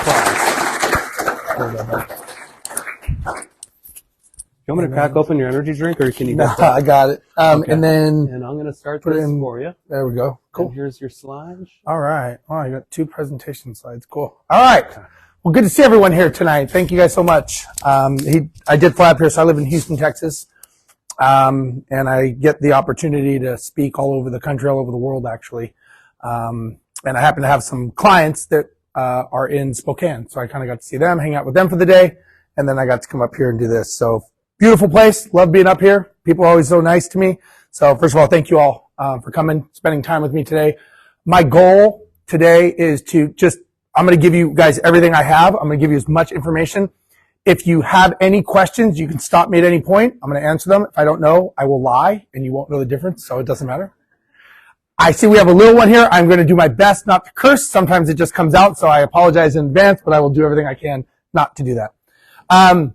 applause. You want me to crack open your energy drink, or can you? No, I got it. Okay. And then I'm going to start this for you. There we go. Cool. And here's your slides. All right. Oh, I got 2 presentation slides. Cool. All right. Well, good to see everyone here tonight. Thank you guys so much. I did fly up here, so I live in Houston, Texas. And I get the opportunity to speak all over the country, all over the world, actually. And I happen to have some clients that are in Spokane. So I kind of got to see them, hang out with them for the day. And then I got to come up here and do this. So beautiful place. Love being up here. People are always so nice to me. So first of all, thank you all for coming, spending time with me today. My goal today is to I'm going to give you guys everything I have. I'm going to give you as much information. If you have any questions, you can stop me at any point. I'm going to answer them. If I don't know, I will lie, and you won't know the difference, so it doesn't matter. I see we have a little one here. I'm going to do my best not to curse. Sometimes it just comes out, so I apologize in advance, but I will do everything I can not to do that. All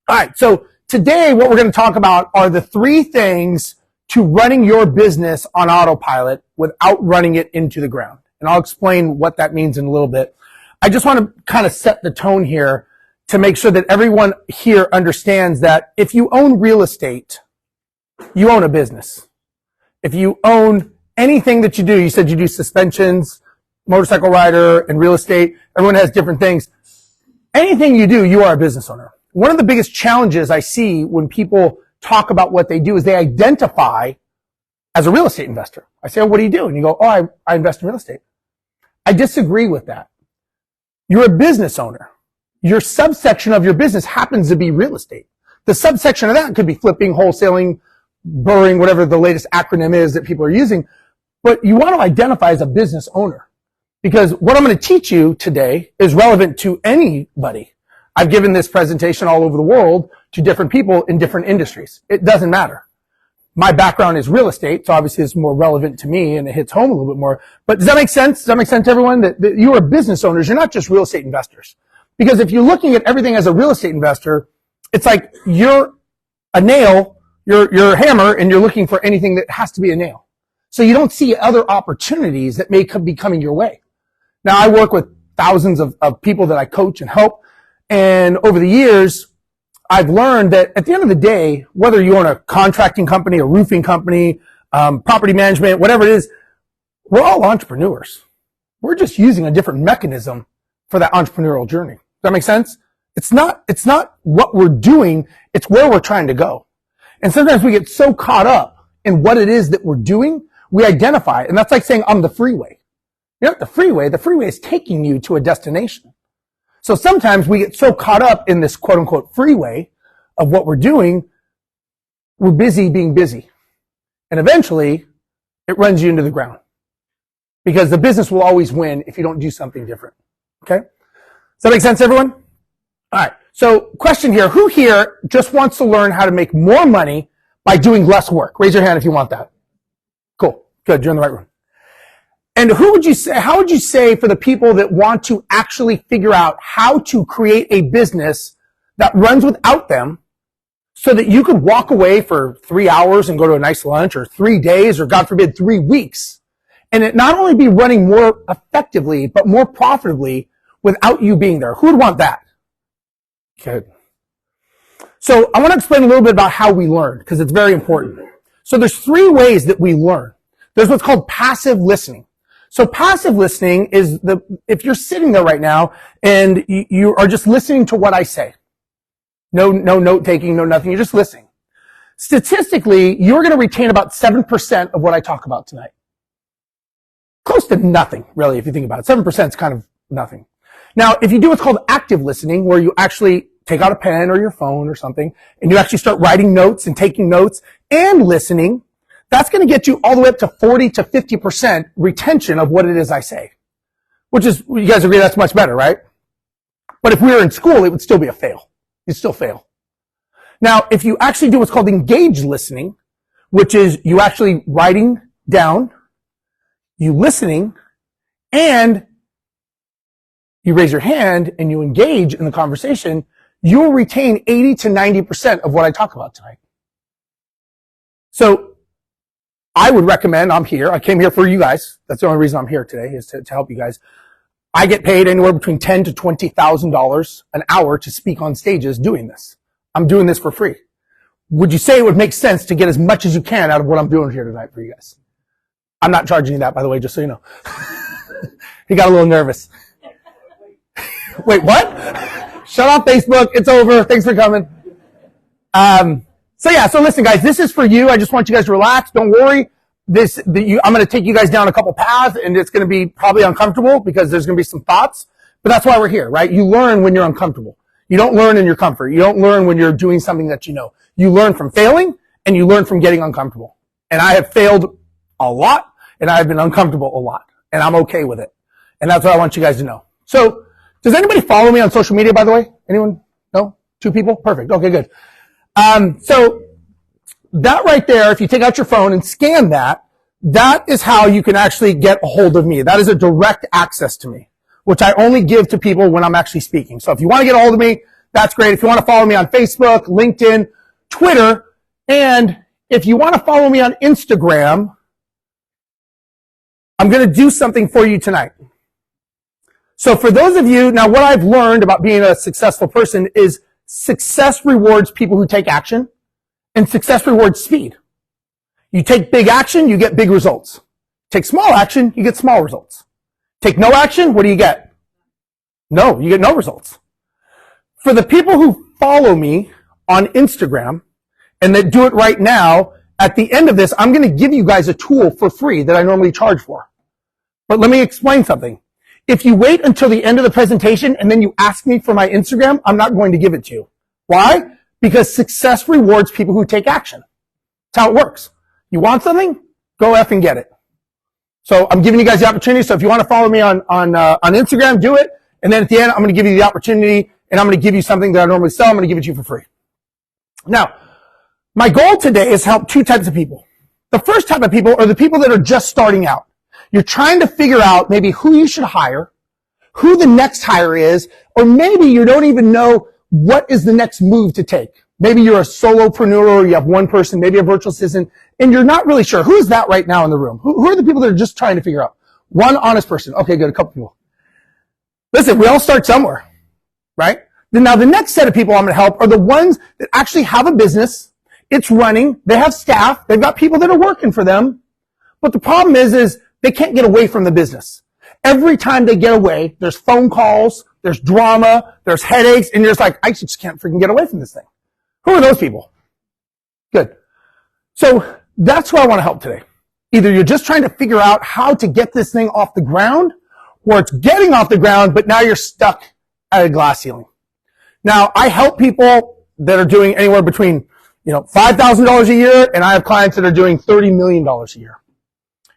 right, so today what we're going to talk about are the 3 things to running your business on autopilot without running it into the ground. And I'll explain what that means in a little bit. I just want to kind of set the tone here to make sure that everyone here understands that if you own real estate, you own a business. If you own anything that you do, you said you do suspensions, motorcycle rider, and real estate. Everyone has different things. Anything you do, you are a business owner. One of the biggest challenges I see when people talk about what they do is they identify as a real estate investor. I say, oh, what do you do? And you go, oh, I invest in real estate. I disagree with that. You're a business owner. Your subsection of your business happens to be real estate. The subsection of that could be flipping, wholesaling, burring, whatever the latest acronym is that people are using. But you want to identify as a business owner, because what I'm going to teach you today is relevant to anybody. I've given this presentation all over the world to different people in different industries. It doesn't matter. My background is real estate, so obviously it's more relevant to me and it hits home a little bit more. But does that make sense? Does that make sense to everyone? That you are business owners. You're not just real estate investors. Because if you're looking at everything as a real estate investor, it's like you're a nail, you're a hammer, and you're looking for anything that has to be a nail. So you don't see other opportunities that may be coming your way. Now, I work with thousands of people that I coach and help. And over the years, I've learned that at the end of the day, whether you own a contracting company, a roofing company, property management, whatever it is, we're all entrepreneurs. We're just using a different mechanism for that entrepreneurial journey. Does that make sense? It's not what we're doing, it's where we're trying to go. And sometimes we get so caught up in what it is that we're doing, we identify it. And that's like saying, I'm the freeway. You're not the freeway is taking you to a destination. So sometimes we get so caught up in this quote unquote freeway of what we're doing, we're busy being busy. And eventually it runs you into the ground, because the business will always win if you don't do something different. Okay? Does that make sense, everyone? All right. So question here, who here just wants to learn how to make more money by doing less work? Raise your hand if you want that. Cool. Good. You're in the right room. And how would you say for the people that want to actually figure out how to create a business that runs without them, so that you could walk away for 3 hours and go to a nice lunch, or 3 days, or God forbid 3 weeks, and it not only be running more effectively, but more profitably without you being there? Who would want that? Good. So I want to explain a little bit about how we learn, because it's very important. So there's 3 ways that we learn. There's what's called passive listening. So passive listening is if you're sitting there right now and you are just listening to what I say. No note taking, no nothing. You're just listening. Statistically, you're going to retain about 7% of what I talk about tonight. Close to nothing, really, if you think about it. 7% is kind of nothing. Now, if you do what's called active listening, where you actually take out a pen or your phone or something, and you actually start writing notes and taking notes and listening, that's going to get you all the way up to 40 to 50% retention of what it is I say. Which is, you guys agree that's much better, right? But if we were in school, it would still be a fail. You'd still fail. Now, if you actually do what's called engaged listening, which is you actually writing down, you listening, and you raise your hand and you engage in the conversation, you'll retain 80 to 90% of what I talk about tonight. So I would recommend, I came here for you guys. That's the only reason I'm here today, is to help you guys. I get paid anywhere between $10,000 to $20,000 an hour to speak on stages doing this. I'm doing this for free. Would you say it would make sense to get as much as you can out of what I'm doing here tonight for you guys? I'm not charging you that, by the way, just so you know. He got a little nervous. Wait, what? Shut off Facebook. It's over. Thanks for coming. So listen, guys, this is for you. I just want you guys to relax. Don't worry. I'm going to take you guys down a couple paths, and it's going to be probably uncomfortable because there's going to be some thoughts. But that's why we're here, right? You learn when you're uncomfortable. You don't learn in your comfort. You don't learn when you're doing something that you know. You learn from failing, and you learn from getting uncomfortable. And I have failed a lot, and I have been uncomfortable a lot, and I'm okay with it. And that's what I want you guys to know. So, does anybody follow me on social media, by the way? Anyone? No? 2 people? Perfect. Okay, good. So that right there, if you take out your phone and scan that, that is how you can actually get a hold of me. That is a direct access to me, which I only give to people when I'm actually speaking. So if you want to get a hold of me, that's great. If you want to follow me on Facebook, LinkedIn, Twitter, and if you want to follow me on Instagram, I'm going to do something for you tonight. So for those of you, now what I've learned about being a successful person is success rewards people who take action, and success rewards speed. You take big action, you get big results. Take small action, you get small results. Take no action, what do you get? No, you get no results. For the people who follow me on Instagram and that do it right now, at the end of this, I'm going to give you guys a tool for free that I normally charge for. But let me explain something. If you wait until the end of the presentation and then you ask me for my Instagram, I'm not going to give it to you. Why? Because success rewards people who take action. That's how it works. You want something? Go F and get it. So I'm giving you guys the opportunity. So if you want to follow me on Instagram, do it. And then at the end, I'm going to give you the opportunity, and I'm going to give you something that I normally sell. I'm going to give it to you for free. Now, my goal today is to help 2 types of people. The first type of people are the people that are just starting out. You're trying to figure out maybe who you should hire, who the next hire is, or maybe you don't even know what is the next move to take. Maybe you're a solopreneur, or you have one person, maybe a virtual assistant, and you're not really sure. Who's that right now in the room? Who are the people that are just trying to figure out? One honest person. Okay, good. A couple people. Listen, we all start somewhere, right? Now, the next set of people I'm going to help are the ones that actually have a business. It's running. They have staff. They've got people that are working for them. But the problem is they can't get away from the business. Every time they get away, there's phone calls, there's drama, there's headaches, and you're just like, I just can't freaking get away from this thing. Who are those people? Good. So that's who I want to help today. Either you're just trying to figure out how to get this thing off the ground, or it's getting off the ground, but now you're stuck at a glass ceiling. Now, I help people that are doing anywhere between, $5,000 a year, and I have clients that are doing $30 million a year.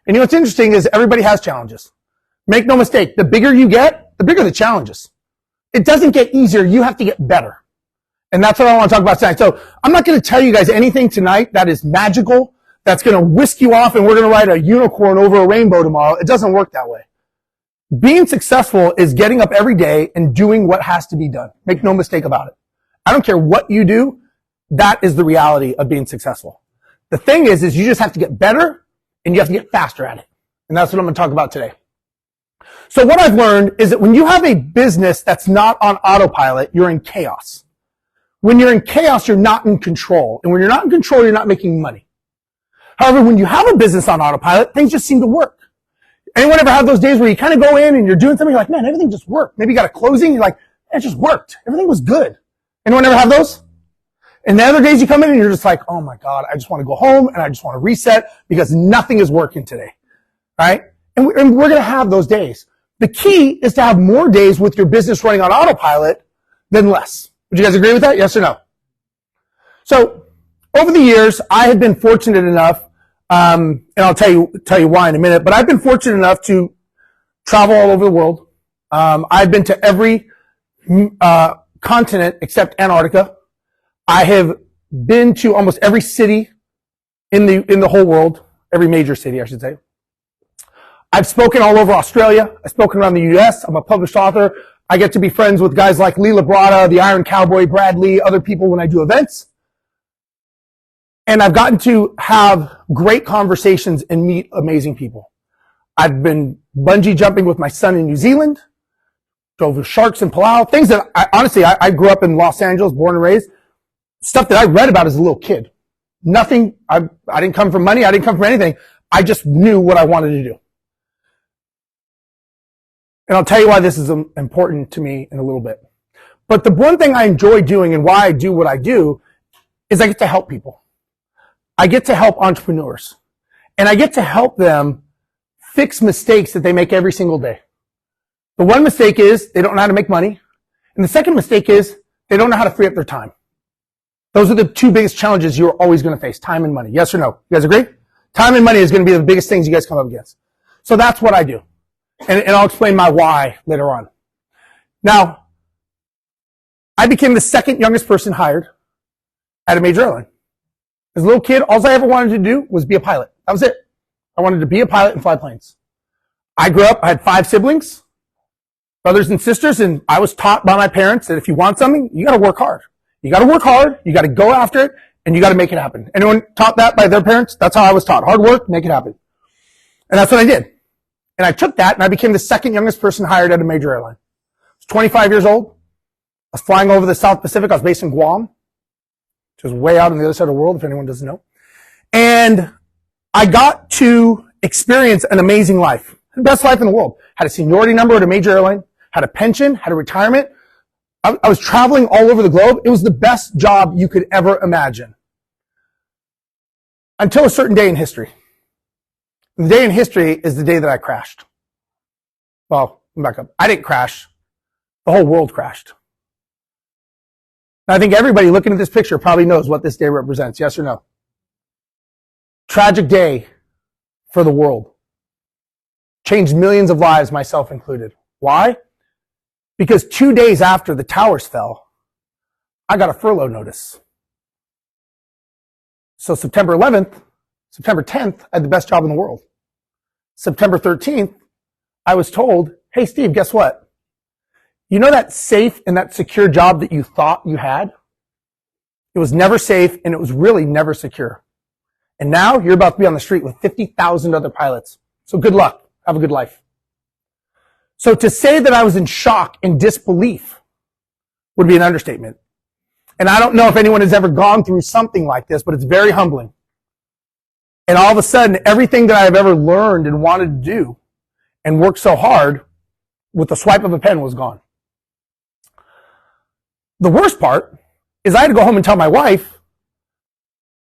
And what's interesting is everybody has challenges. Make no mistake, the bigger you get, the bigger the challenges. It doesn't get easier, you have to get better. And that's what I want to talk about tonight. So I'm not going to tell you guys anything tonight that is magical, that's going to whisk you off and we're going to ride a unicorn over a rainbow tomorrow. It doesn't work that way. Being successful is getting up every day and doing what has to be done. Make no mistake about it. I don't care what you do, that is the reality of being successful. The thing is you just have to get better and you have to get faster at it. And that's what I'm going to talk about today. So what I've learned is that when you have a business that's not on autopilot, you're in chaos. When you're in chaos, you're not in control. And when you're not in control, you're not making money. However, when you have a business on autopilot, things just seem to work. Anyone ever have those days where you kind of go in and you're doing something, you're like, man, everything just worked. Maybe you got a closing, you're like, it just worked. Everything was good. Anyone ever have those? And the other days you come in and you're just like, oh my God, I just want to go home and I just want to reset because nothing is working today. Right? And we're going to have those days. The key is to have more days with your business running on autopilot than less. Would you guys agree with that? Yes or no? So over the years, I have been fortunate enough, and I'll tell you why in a minute, but I've been fortunate enough to travel all over the world. I've been to every continent except Antarctica. I have been to almost every city in the whole world, every major city, I should say. I've spoken all over Australia. I've spoken around the US. I'm a published author. I get to be friends with guys like Lee Labrada, the Iron Cowboy, Brad Lee, other people when I do events. And I've gotten to have great conversations and meet amazing people. I've been bungee jumping with my son in New Zealand. drove with sharks in Palau, things that I grew up in Los Angeles, born and raised, stuff that I read about as a little kid. Nothing, I didn't come from money, I didn't come from anything. I just knew what I wanted to do. And I'll tell you why this is important to me in a little bit. But the one thing I enjoy doing and why I do what I do is I get to help people. I get to help entrepreneurs. And I get to help them fix mistakes that they make every single day. The one mistake is they don't know how to make money. And the second mistake is they don't know how to free up their time. Those are the two biggest challenges you're always going to face, time and money. Yes or no? You guys agree? Time and money is going to be the biggest things you guys come up against. So that's what I do. And I'll explain my why later on. Now, I became the second youngest person hired at a major airline. As a little kid, all I ever wanted to do was be a pilot. That was it. I wanted to be a pilot and fly planes. I grew up, I had 5 siblings, brothers and sisters, and I was taught by my parents that if you want something, you got to work hard. You got to work hard, you got to go after it, and you got to make it happen. Anyone taught that by their parents? That's how I was taught. Hard work, make it happen. And that's what I did. And I took that and I became the second youngest person hired at a major airline. I was 25 years old. I was flying over the South Pacific. I was based in Guam, which is way out on the other side of the world, if anyone doesn't know. And I got to experience an amazing life. The best life in the world. Had a seniority number at a major airline, had a pension, had a retirement. I was traveling all over the globe. It was the best job you could ever imagine. Until a certain day in history. The day in history is the day that I crashed. Well, back up. I didn't crash. The whole world crashed. I think everybody looking at this picture probably knows what this day represents. Yes or no? Tragic day for the world. Changed millions of lives, myself included. Why? Because 2 days after the towers fell, I got a furlough notice. So September 11th, September 10th, I had the best job in the world. September 13th, I was told, hey Steve, guess what? You know that safe and that secure job that you thought you had? It was never safe and it was really never secure. And now you're about to be on the street with 50,000 other pilots. So good luck. Have a good life. So to say that I was in shock and disbelief would be an understatement. And I don't know if anyone has ever gone through something like this, but it's very humbling. And all of a sudden, everything that I've ever learned and wanted to do and worked so hard with the swipe of a pen was gone. The worst part is I had to go home and tell my wife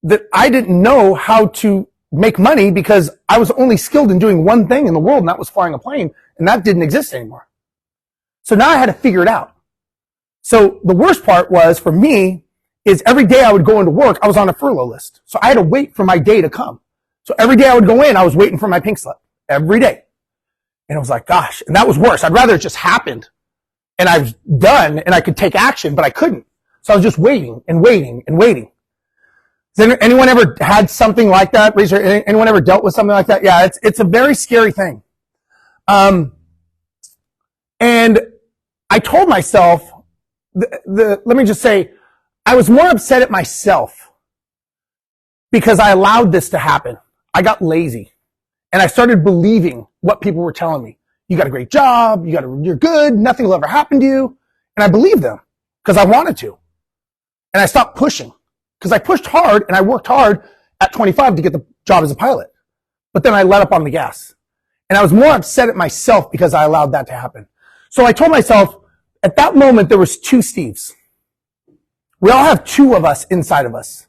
that I didn't know how to make money because I was only skilled in doing one thing in the world, and that was flying a plane, and that didn't exist anymore. So now I had to figure it out. So the worst part was for me is every day I would go into work, I was on a furlough list. So I had to wait for my day to come. So every day I would go in, I was waiting for my pink slip. Every day. And I was like, gosh, and that was worse. I'd rather it just happened and I was done and I could take action, but I couldn't. So I was just waiting and waiting and waiting. Has anyone ever had something like that? Anyone ever dealt with something like that? Yeah, it's a very scary thing. And I told myself, let me just say, I was more upset at myself because I allowed this to happen. I got lazy and I started believing what people were telling me. You got a great job. You're good. Nothing will ever happen to you. And I believed them because I wanted to. And I stopped pushing because I pushed hard and I worked hard at 25 to get the job as a pilot. But then I let up on the gas and I was more upset at myself because I allowed that to happen. So I told myself at that moment, there was 2 Steves. We all have 2 of us inside of us.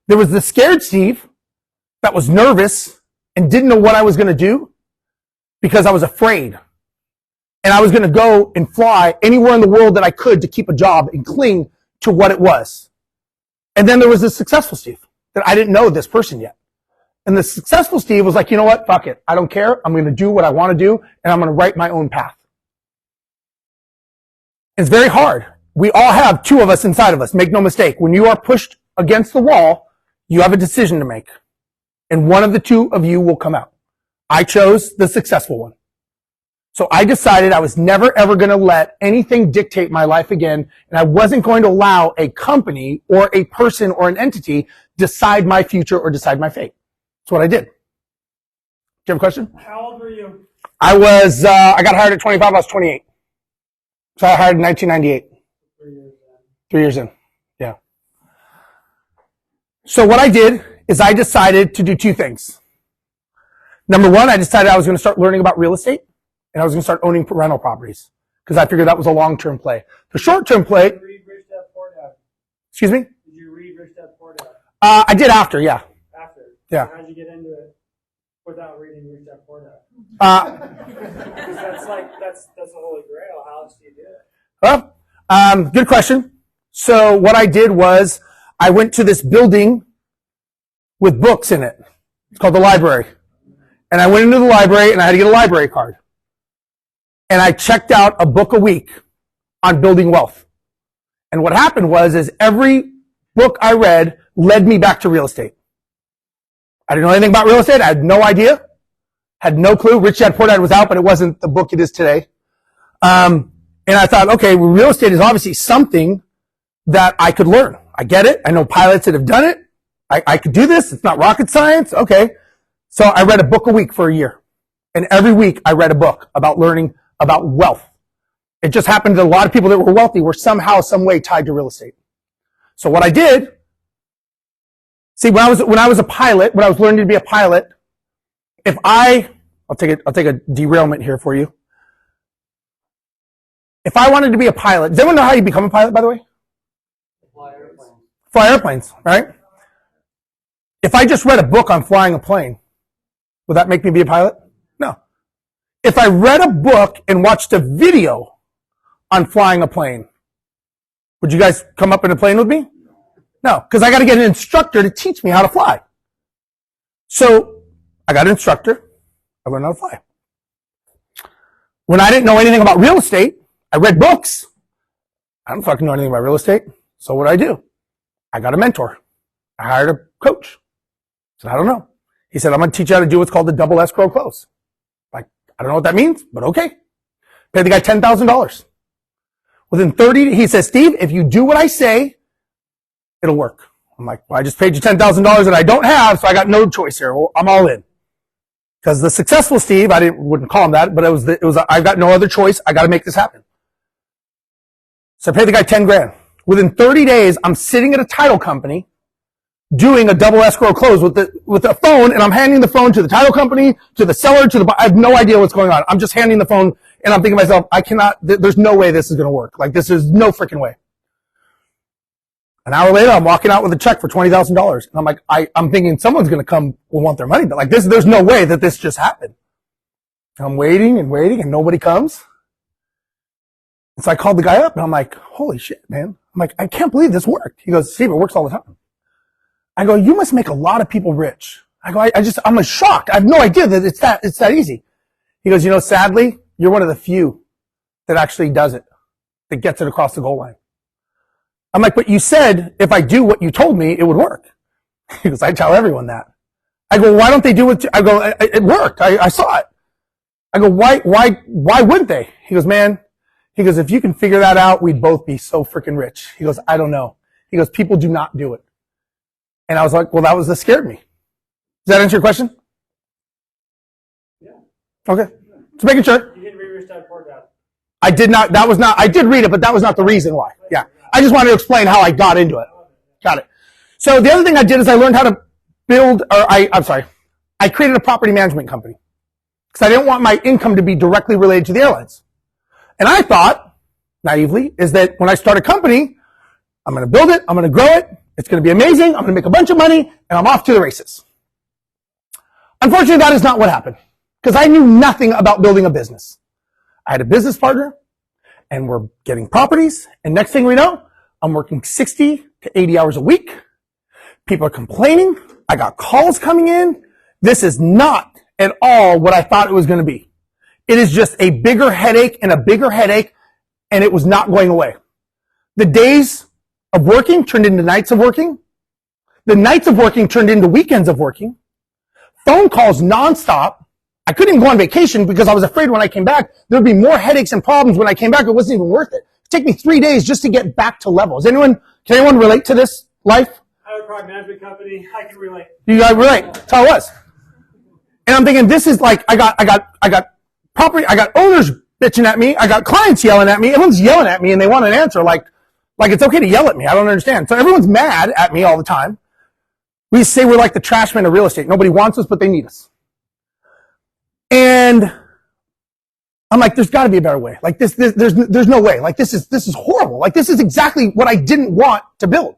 There was the scared Steve that was nervous and didn't know what I was going to do because I was afraid. And I was going to go and fly anywhere in the world that I could to keep a job and cling to what it was. And then there was the successful Steve that I didn't know this person yet. And the successful Steve was like, you know what? Fuck it. I don't care. I'm going to do what I want to do and I'm going to write my own path. It's very hard. We all have 2 of us inside of us. Make no mistake. When you are pushed against the wall, you have a decision to make. And one of the 2 of you will come out. I chose the successful one. So I decided I was never ever going to let anything dictate my life again. And I wasn't going to allow a company or a person or an entity decide my future or decide my fate. That's what I did. Do you have a question? How old were you? I got hired at 25. I was 28. So I hired in 1998. 3 years in. Yeah. So what I did is I decided to do two things. Number one, I decided I was going to start learning about real estate, and I was going to start owning rental properties because I figured that was a long-term play. The short-term play. Did you read Rich Dad Poor Dad? Excuse me? Did you read Rich Dad Poor Dad? I did after, yeah. After? Yeah. How'd you get into it without reading Rich Dad Poor Dad? Because that's the holy grail. How else do you do it? Well, good question. So what I did was I went to this building with books in it. It's called the library. And I went into the library and I had to get a library card. And I checked out a book a week on building wealth. And what happened was every book I read led me back to real estate. I didn't know anything about real estate. I had no idea. Had no clue. Rich Dad Poor Dad was out, but it wasn't the book it is today. And I thought, okay, well, real estate is obviously something that I could learn. I get it. I know pilots that have done it. I could do this. It's not rocket science. Okay. So I read a book a week for a year. And every week I read a book about learning about wealth. It just happened that a lot of people that were wealthy were somehow, some way tied to real estate. So what I did, see, when I was a pilot, when I was learning to be a pilot, I'll take a derailment here for you. If I wanted to be a pilot, does anyone know how you become a pilot, by the way? Fly airplanes. Fly airplanes, right? If I just read a book on flying a plane, would that make me be a pilot? No. If I read a book and watched a video on flying a plane, would you guys come up in a plane with me? No, because I got to get an instructor to teach me how to fly. So I got an instructor. I learned how to fly. When I didn't know anything about real estate, I read books. I don't fucking know anything about real estate. So what did? I got a mentor. I hired a coach. I said, I don't know. He said, I'm going to teach you how to do what's called the double escrow close. Like, I don't know what that means, but okay. Paid the guy $10,000. Within 30, he says, Steve, if you do what I say, it'll work. I'm like, well, I just paid you $10,000 that I don't have, so I got no choice here. Well, I'm all in. Because the successful Steve, wouldn't call him that, but I've got no other choice. I got to make this happen. So I paid the guy 10 grand. Within 30 days, I'm sitting at a title company doing a double escrow close with the phone, and I'm handing the phone to the title company, to the seller, I have no idea what's going on. I'm just handing the phone, and I'm thinking to myself, there's no way this is going to work. Like, this is no freaking way. An hour later, I'm walking out with a check for $20,000. And I'm like, I'm thinking someone's going to come and want their money. But like this, there's no way that this just happened. And I'm waiting and nobody comes. And so I called the guy up and I'm like, holy shit, man. I'm like, I can't believe this worked. He goes, Steve, it works all the time. I go, you must make a lot of people rich. I go, I'm shocked. I have no idea that it's that easy. He goes, sadly, you're one of the few that actually does it, that gets it across the goal line. I'm like, but you said if I do what you told me, it would work. He goes, I tell everyone that. I go, why don't they do it? I go, it worked. I saw it. I go, why wouldn't they? He goes, man, if you can figure that out, we'd both be so freaking rich. He goes, I don't know. He goes, people do not do it. And I was like, well, that scared me. Does that answer your question? Yeah. Okay. Just making sure. You didn't read Rich Dad Poor Dad. I did not, I did read it, but that was not the reason why. Yeah. I just wanted to explain how I got into it. Got it. So the other thing I did is I learned how to I created a property management company because I didn't want my income to be directly related to the airlines. And I thought, naively, is that when I start a company, I'm going to build it, I'm going to grow it, it's going to be amazing, I'm going to make a bunch of money, and I'm off to the races. Unfortunately, that is not what happened because I knew nothing about building a business. I had a business partner, and we're getting properties, and next thing we know, I'm working 60 to 80 hours a week. People are complaining. I got calls coming in. This is not at all what I thought it was going to be. It is just a bigger headache and a bigger headache, and it was not going away. The days of working turned into nights of working. The nights of working turned into weekends of working. Phone calls nonstop. I couldn't even go on vacation because I was afraid when I came back, there would be more headaches and problems when I came back. It wasn't even worth it. It took me 3 days just to get back to level. Can anyone relate to this life? I have a property management company. I can relate. You guys relate. That's how it was. And I'm thinking, this is like, I got property, I got owners bitching at me. I got clients yelling at me. Everyone's yelling at me and they want an answer like it's okay to yell at me. I don't understand. So everyone's mad at me all the time. We say we're like the trash man of real estate. Nobody wants us, but they need us. And I'm like, there's got to be a better way. Like there's no way. Like this is horrible. Like this is exactly what I didn't want to build.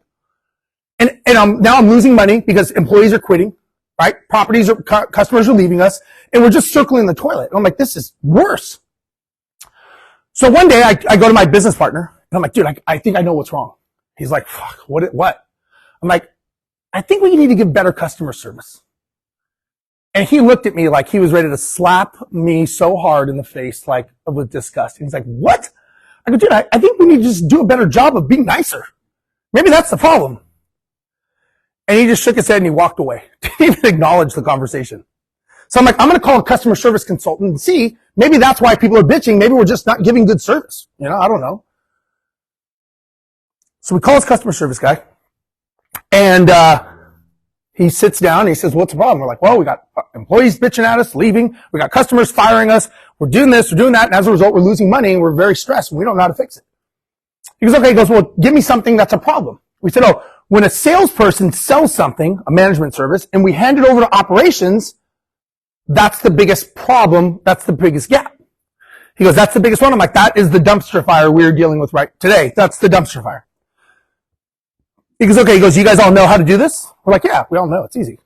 And now I'm losing money because employees are quitting, right? Customers are leaving us, and we're just circling the toilet. And I'm like, this is worse. So one day I go to my business partner and I'm like, dude, I think I know what's wrong. He's like, fuck, what? I'm like, I think we need to give better customer service. And he looked at me like he was ready to slap me so hard in the face, like with disgust. And he's like, what? I go, dude, I think we need to just do a better job of being nicer. Maybe that's the problem. And he just shook his head and he walked away. Didn't even acknowledge the conversation. So I'm like, I'm going to call a customer service consultant and see, maybe that's why people are bitching. Maybe we're just not giving good service. You know, I don't know. So we call his customer service guy and, he sits down and he says, what's the problem? We're like, well, we got employees bitching at us, leaving. We got customers firing us. We're doing this, we're doing that. And as a result, we're losing money and we're very stressed and we don't know how to fix it. He goes, okay. He goes, well, give me something that's a problem. We said, oh, when a salesperson sells something, a management service, and we hand it over to operations, that's the biggest problem. That's the biggest gap. He goes, that's the biggest one. I'm like, that is the dumpster fire we're dealing with right today. That's the dumpster fire. He goes, okay. He goes, you guys all know how to do this? We're like, yeah, we all know. It's easy.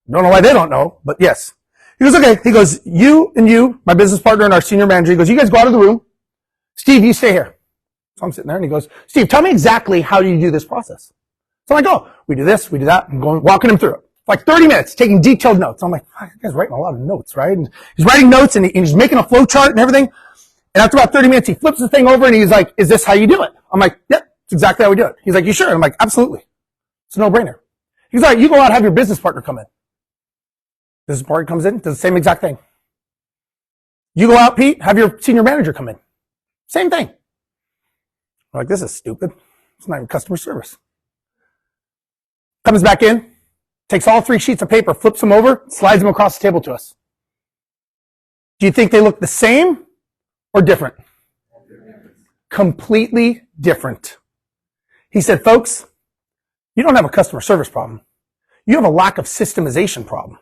Don't know why they don't know, but yes. He goes, okay. He goes, you, my business partner and our senior manager, he goes, you guys go out of the room. Steve, you stay here. So I'm sitting there and he goes, Steve, tell me exactly how you do this process. So I'm like, oh, we do this, we do that. I'm walking him through it. Like 30 minutes, taking detailed notes. I'm like, this guy's writing a lot of notes, right? And he's writing notes and he's making a flow chart and everything. And after about 30 minutes, he flips the thing over and he's like, is this how you do it? I'm like, yep, it's exactly how we do it. He's like, you sure? I'm like, absolutely. It's a no-brainer. He's like, you go out and have your business partner come in. Business partner comes in, does the same exact thing. You go out, Pete, have your senior manager come in. Same thing. I'm like, this is stupid. It's not even customer service. Comes back in, takes all 3 sheets of paper, flips them over, slides them across the table to us. Do you think they look the same or different? Completely different. He said, folks, you don't have a customer service problem. You have a lack of systemization problem.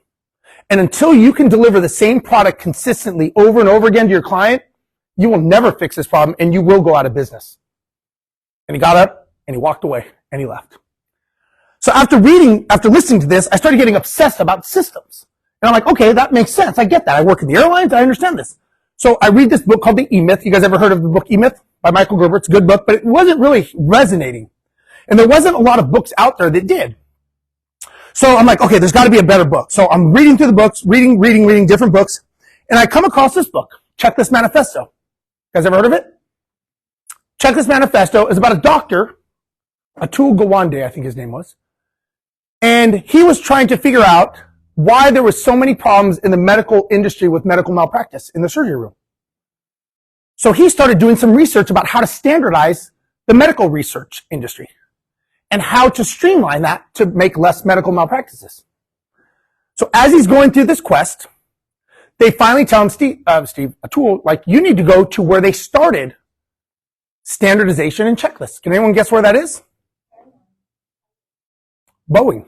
And until you can deliver the same product consistently over and over again to your client, you will never fix this problem and you will go out of business. And he got up and he walked away and he left. So after listening to this, I started getting obsessed about systems. And I'm like, okay, that makes sense. I get that. I work in the airlines. I understand this. So I read this book called The E-Myth. You guys ever heard of the book E-Myth by Michael Gerber? It's a good book, but it wasn't really resonating. And there wasn't a lot of books out there that did. So I'm like, okay, there's got to be a better book. So I'm reading through the books, reading different books. And I come across this book, Checklist Manifesto. You guys ever heard of it? Checklist Manifesto is about a doctor, Atul Gawande, I think his name was. And he was trying to figure out why there were so many problems in the medical industry with medical malpractice in the surgery room. So he started doing some research about how to standardize the medical research industry and how to streamline that to make less medical malpractices. So as he's going through this quest, they finally tell him, Atul, like, you need to go to where they started standardization and checklists. Can anyone guess where that is? Boeing.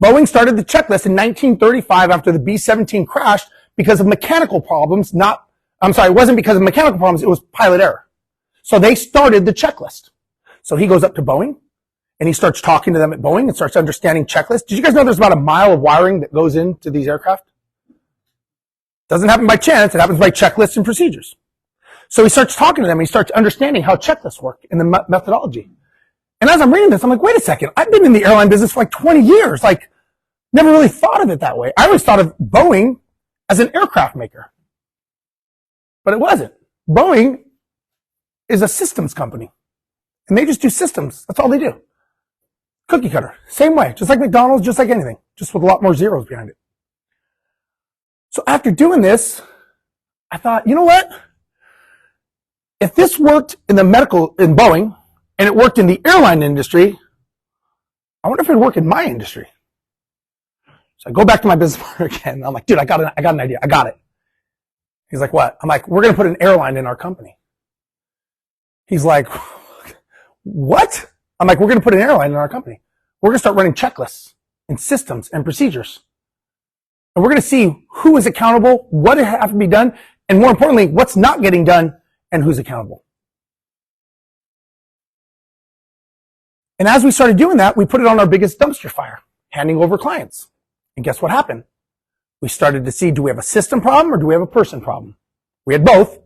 Boeing started the checklist in 1935 after the B-17 crashed because of mechanical problems. It wasn't because of mechanical problems, it was pilot error. So they started the checklist. So he goes up to Boeing and he starts talking to them at Boeing and starts understanding checklists. Did you guys know there's about a mile of wiring that goes into these aircraft? Doesn't happen by chance, it happens by checklists and procedures. So he starts talking to them and he starts understanding how checklists work and the methodology. And as I'm reading this, I'm like, wait a second, I've been in the airline business for like 20 years. Like, never really thought of it that way. I always thought of Boeing as an aircraft maker. But it wasn't. Boeing is a systems company. And they just do systems. That's all they do. Cookie cutter. Same way. Just like McDonald's, just like anything. Just with a lot more zeros behind it. So after doing this, I thought, you know what? If this worked in Boeing, and it worked in the airline industry, I wonder if it would work in my industry. So I go back to my business partner again. I'm like, dude, I got an idea. I got it. He's like, what? I'm like, we're going to put an airline in our company. He's like, what? I'm like, we're going to put an airline in our company. We're going to start running checklists and systems and procedures. And we're going to see who is accountable, what has to be done, and more importantly, what's not getting done and who's accountable. And as we started doing that, we put it on our biggest dumpster fire, handing over clients. And guess what happened? We started to see, do we have a system problem or do we have a person problem? We had both,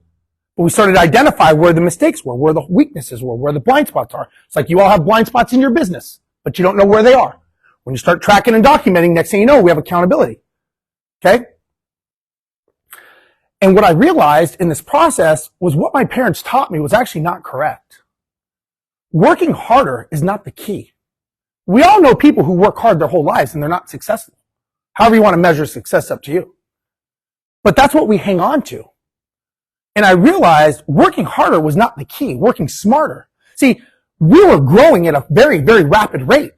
but we started to identify where the mistakes were, where the weaknesses were, where the blind spots are. It's like you all have blind spots in your business, but you don't know where they are. When you start tracking and documenting, next thing you know, we have accountability. Okay? And what I realized in this process was what my parents taught me was actually not correct. Working harder is not the key. We all know people who work hard their whole lives and they're not successful. However you want to measure success, up to you. But that's what we hang on to. And I realized working harder was not the key, working smarter. See, we were growing at a very, very rapid rate.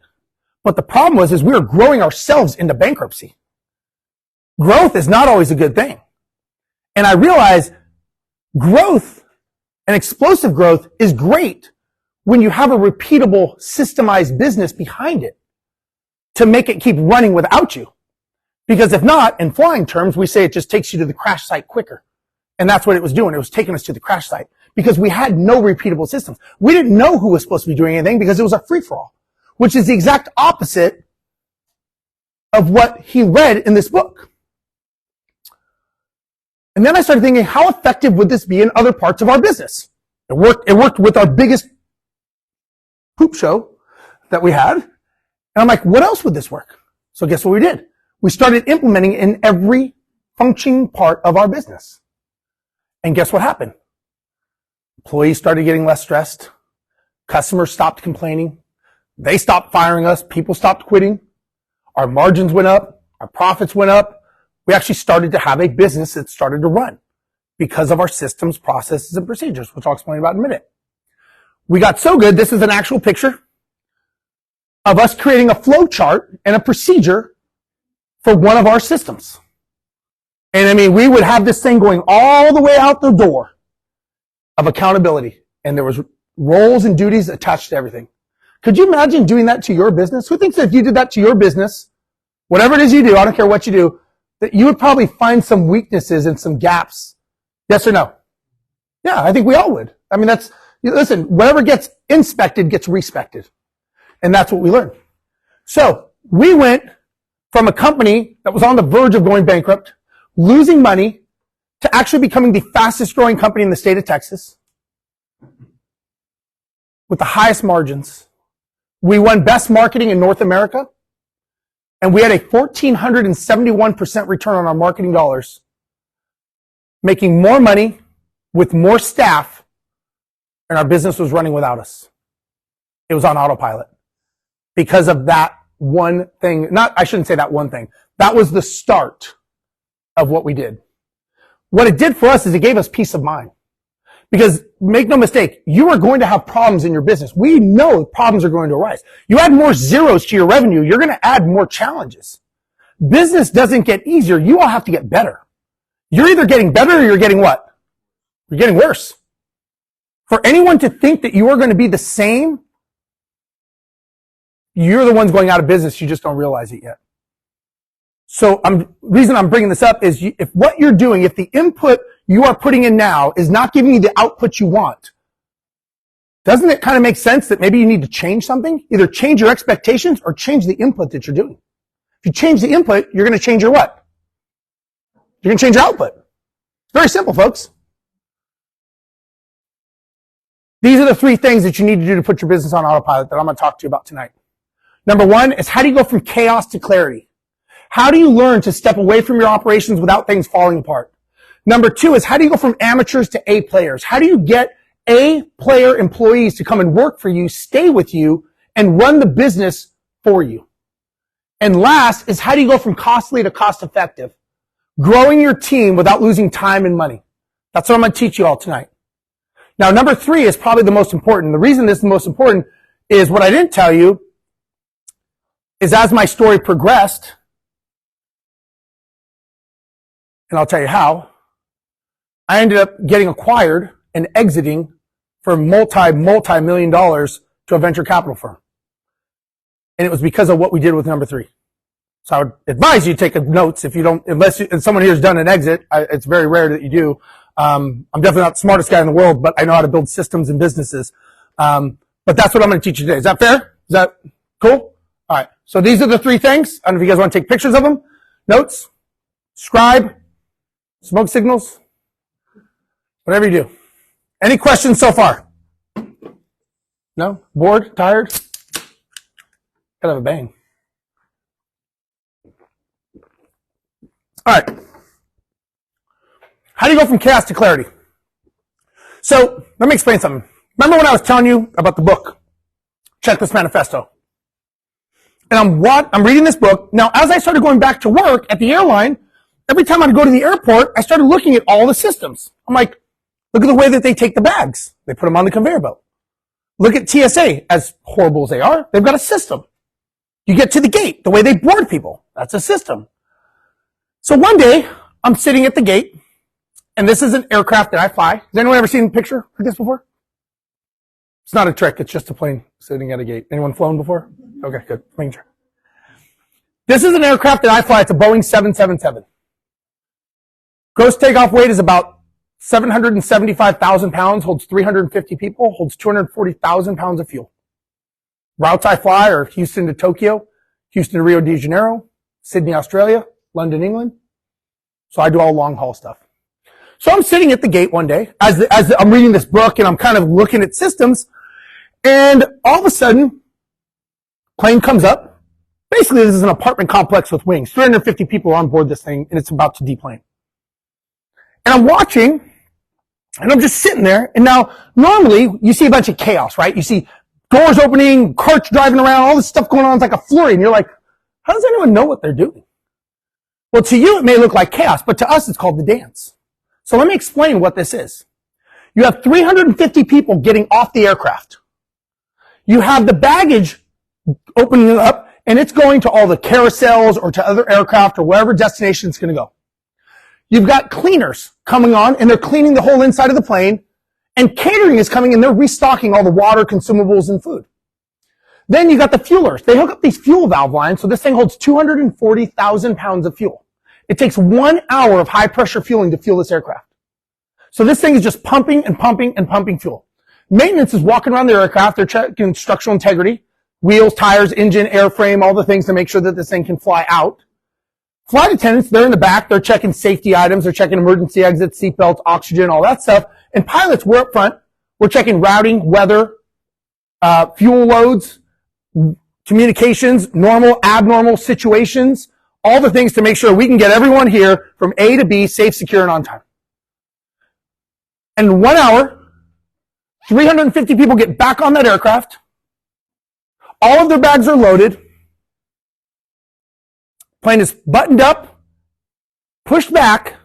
But the problem was we were growing ourselves into bankruptcy. Growth is not always a good thing. And I realized growth and explosive growth is great when you have a repeatable, systemized business behind it to make it keep running without you. Because if not, in flying terms, we say it just takes you to the crash site quicker. And that's what it was doing. It was taking us to the crash site because we had no repeatable systems. We didn't know who was supposed to be doing anything because it was a free-for-all, which is the exact opposite of what he read in this book. And then I started thinking, how effective would this be in other parts of our business? It worked with our biggest poop show that we had. And I'm like, what else would this work? So guess what we did? We started implementing it in every functioning part of our business. And guess what happened? Employees started getting less stressed. Customers stopped complaining. They stopped firing us. People stopped quitting. Our margins went up. Our profits went up. We actually started to have a business that started to run because of our systems, processes, and procedures, which I'll explain about in a minute. We got so good, this is an actual picture of us creating a flow chart and a procedure for one of our systems. And I mean, we would have this thing going all the way out the door of accountability. And there was roles and duties attached to everything. Could you imagine doing that to your business? Who thinks that if you did that to your business, whatever it is you do, I don't care what you do, that you would probably find some weaknesses and some gaps? Yes or no? Yeah, I think we all would. I mean, listen, whatever gets inspected gets respected. And that's what we learned. So we went from a company that was on the verge of going bankrupt, losing money, to actually becoming the fastest growing company in the state of Texas with the highest margins. We won best marketing in North America, and we had a 1,471% return on our marketing dollars, making more money with more staff, and our business was running without us. It was on autopilot because of that one thing. I shouldn't say that one thing. That was the start of what we did. What it did for us is it gave us peace of mind. Because make no mistake, you are going to have problems in your business. We know problems are going to arise. You add more zeros to your revenue, you're going to add more challenges. Business doesn't get easier. You all have to get better. You're either getting better or you're getting what? You're getting worse. For anyone to think that you are going to be the same, you're the ones going out of business. You just don't realize it yet. So reason I'm bringing this up is if what you're doing, if the input you are putting in now is not giving you the output you want, doesn't it kind of make sense that maybe you need to change something? Either change your expectations or change the input that you're doing. If you change the input, you're going to change your what? You're going to change your output. It's very simple, folks. These are the three things that you need to do to put your business on autopilot that I'm going to talk to you about tonight. Number one is how do you go from chaos to clarity? How do you learn to step away from your operations without things falling apart? Number two is how do you go from amateurs to A players? How do you get A player employees to come and work for you, stay with you, and run the business for you? And last is how do you go from costly to cost effective? Growing your team without losing time and money. That's what I'm going to teach you all tonight. Now, number three is probably the most important. The reason this is the most important is what I didn't tell you is as my story progressed, and I'll tell you how, I ended up getting acquired and exiting for multi-million dollars to a venture capital firm. And it was because of what we did with number 3. So I would advise you take notes if someone here has done an exit. It's very rare that you do. I'm definitely not the smartest guy in the world, but I know how to build systems and businesses. But that's what I'm going to teach you today. Is that fair? Is that cool? All right. So these are the 3 things. I don't know if you guys want to take pictures of them. Notes, scribe, smoke signals, whatever you do. Any questions so far? No? Bored? Tired? Gotta have a bang. All right. How do you go from chaos to clarity? So let me explain something. Remember when I was telling you about the book, Checklist Manifesto? And I'm reading this book. Now, as I started going back to work at the airline, every time I'd go to the airport, I started looking at all the systems. I'm like, look at the way that they take the bags. They put them on the conveyor belt. Look at TSA, as horrible as they are, they've got a system. You get to the gate, the way they board people, that's a system. So one day, I'm sitting at the gate, and this is an aircraft that I fly. Has anyone ever seen a picture like this before? It's not a trick, it's just a plane sitting at a gate. Anyone flown before? Okay, good. Making sure. This is an aircraft that I fly. It's a Boeing 777. Gross takeoff weight is about 775,000 pounds, holds 350 people, holds 240,000 pounds of fuel. Routes I fly are Houston to Tokyo, Houston to Rio de Janeiro, Sydney, Australia, London, England. So I do all long haul stuff. So I'm sitting at the gate one day as I'm reading this book and I'm kind of looking at systems, and all of a sudden, plane comes up. Basically, this is an apartment complex with wings. 350 people are on board this thing, and it's about to deplane. And I'm watching, and I'm just sitting there. And now, normally, you see a bunch of chaos, right? You see doors opening, carts driving around, all this stuff going on. It's like a flurry. And you're like, how does anyone know what they're doing? Well, to you, it may look like chaos, but to us, it's called the dance. So let me explain what this is. You have 350 people getting off the aircraft. You have the baggage opening up, and it's going to all the carousels or to other aircraft or wherever destination it's going to go. You've got cleaners coming on, and they're cleaning the whole inside of the plane, and catering is coming, and they're restocking all the water, consumables, and food. Then you got the fuelers. They hook up these fuel valve lines, so this thing holds 240,000 pounds of fuel. It takes 1 hour of high-pressure fueling to fuel this aircraft. So this thing is just pumping and pumping and pumping fuel. Maintenance is walking around the aircraft. They're checking structural integrity, wheels, tires, engine, airframe, all the things to make sure that this thing can fly out. Flight attendants, they're in the back. They're checking safety items. They're checking emergency exits, seatbelts, oxygen, all that stuff. And pilots, we're up front. We're checking routing, weather, fuel loads, communications, normal, abnormal situations, all the things to make sure we can get everyone here from A to B safe, secure, and on time. And in 1 hour, 350 people get back on that aircraft. All of their bags are loaded. Plane is buttoned up, pushed back,